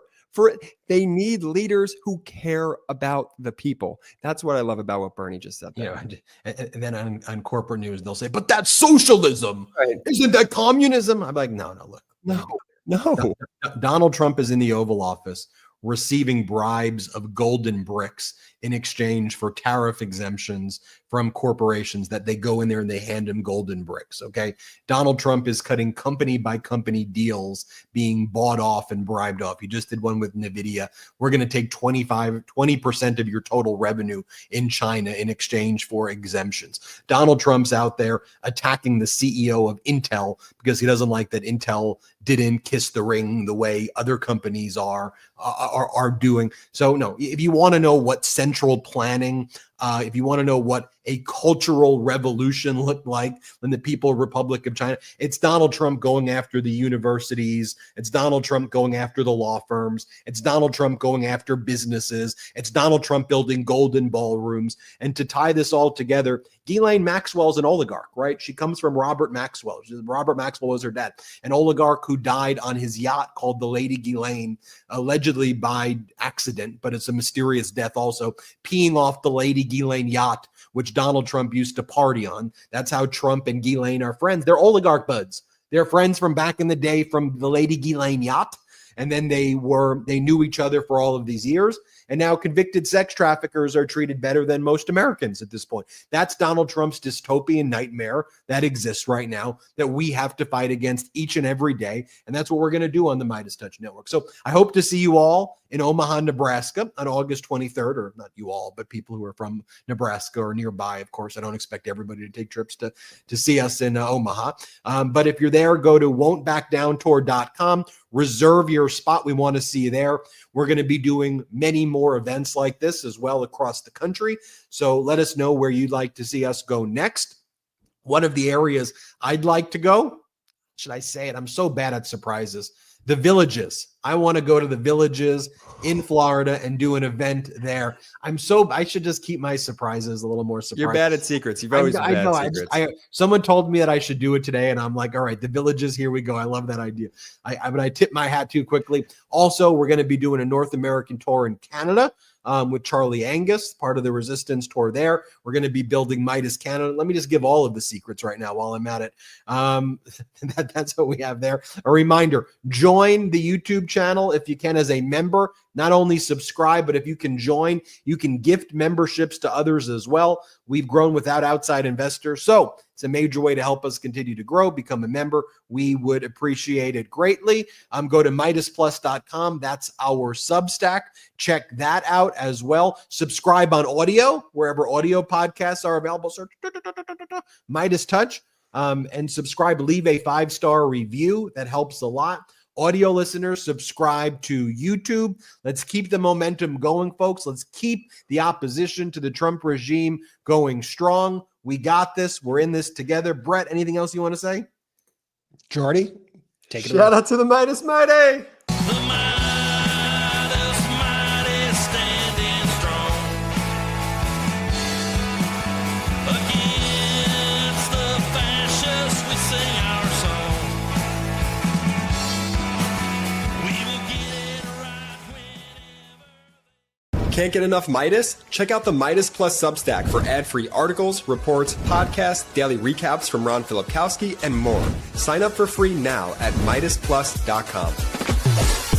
They need leaders who care about the people. That's what I love about what Bernie just said there. And then on corporate news, they'll say, but that's socialism. Right. Isn't that communism? I'm like, no, look. No. No. Donald Trump is in the Oval Office receiving bribes of golden bricks in exchange for tariff exemptions from corporations that they go in there and they hand him golden bricks. Okay. Donald Trump is cutting company by company deals being bought off and bribed off. He just did one with NVIDIA. We're going to take 20% of your total revenue in China in exchange for exemptions. Donald Trump's out there attacking the CEO of Intel because he doesn't like that Intel didn't kiss the ring the way other companies are doing. So no, if you want to know what central planning, if you want to know what a cultural revolution looked like in the People's Republic of China, it's Donald Trump going after the universities. It's Donald Trump going after the law firms. It's Donald Trump going after businesses. It's Donald Trump building golden ballrooms. And to tie this all together, Ghislaine Maxwell's an oligarch, right? She comes from Robert Maxwell. Robert Maxwell was her dad, an oligarch who died on his yacht called the Lady Ghislaine, allegedly by accident, but it's a mysterious death also, peeing off the Lady Ghislaine yacht, which Donald Trump used to party on. That's how Trump and Ghislaine are friends. They're oligarch buds. They're friends from back in the day from the Lady Ghislaine yacht. And then they knew each other for all of these years. And now convicted sex traffickers are treated better than most Americans at this point. That's Donald Trump's dystopian nightmare that exists right now that we have to fight against each and every day. And that's what we're going to do on the MeidasTouch Network. So I hope to see you all in Omaha, Nebraska on August 23rd, or not you all, but people who are from Nebraska or nearby. Of course, I don't expect everybody to take trips to see us in Omaha. But if you're there, go to won'tbackdowntour.com. Reserve your spot. We want to see you there. We're going to be doing many more events like this as well across the country. So let us know where you'd like to see us go next. One of the areas I'd like to go, should I say it? I'm so bad at surprises. The Villages. I want to go to the Villages in Florida and do an event there. I should just keep my surprises a little more surprised. You're bad at secrets. You've always been bad at secrets. Someone told me that I should do it today, and I'm like, all right, the Villages, here we go. I love that idea. But I tip my hat too quickly. Also, we're going to be doing a North American tour in Canada with Charlie Angus, part of the Resistance tour there. We're going to be building Midas Canada. Let me just give all of the secrets right now while I'm at it. That's what we have there. A reminder, join the YouTube channel if you can as a member. Not only subscribe, but if you can join, you can gift memberships to others as well. We've grown without outside investors, so it's a major way to help us continue to grow. Become a member. We would appreciate it greatly. Go to MeidasPlus.com. That's our Substack. Check that out as well. Subscribe on audio, wherever audio podcasts are available. Search MeidasTouch and subscribe. Leave a 5-star review. That helps a lot. Audio listeners, subscribe to YouTube. Let's keep the momentum going, folks. Let's keep the opposition to the Trump regime going strong. We got this. We're in this together. Brett, anything else you want to say? Jordy, take it Shout away. out to the Midas Mighty. Can't get enough Midas? Check out the Midas Plus Substack for ad-free articles, reports, podcasts, daily recaps from Ron Filipkowski, and more. Sign up for free now at MeidasPlus.com.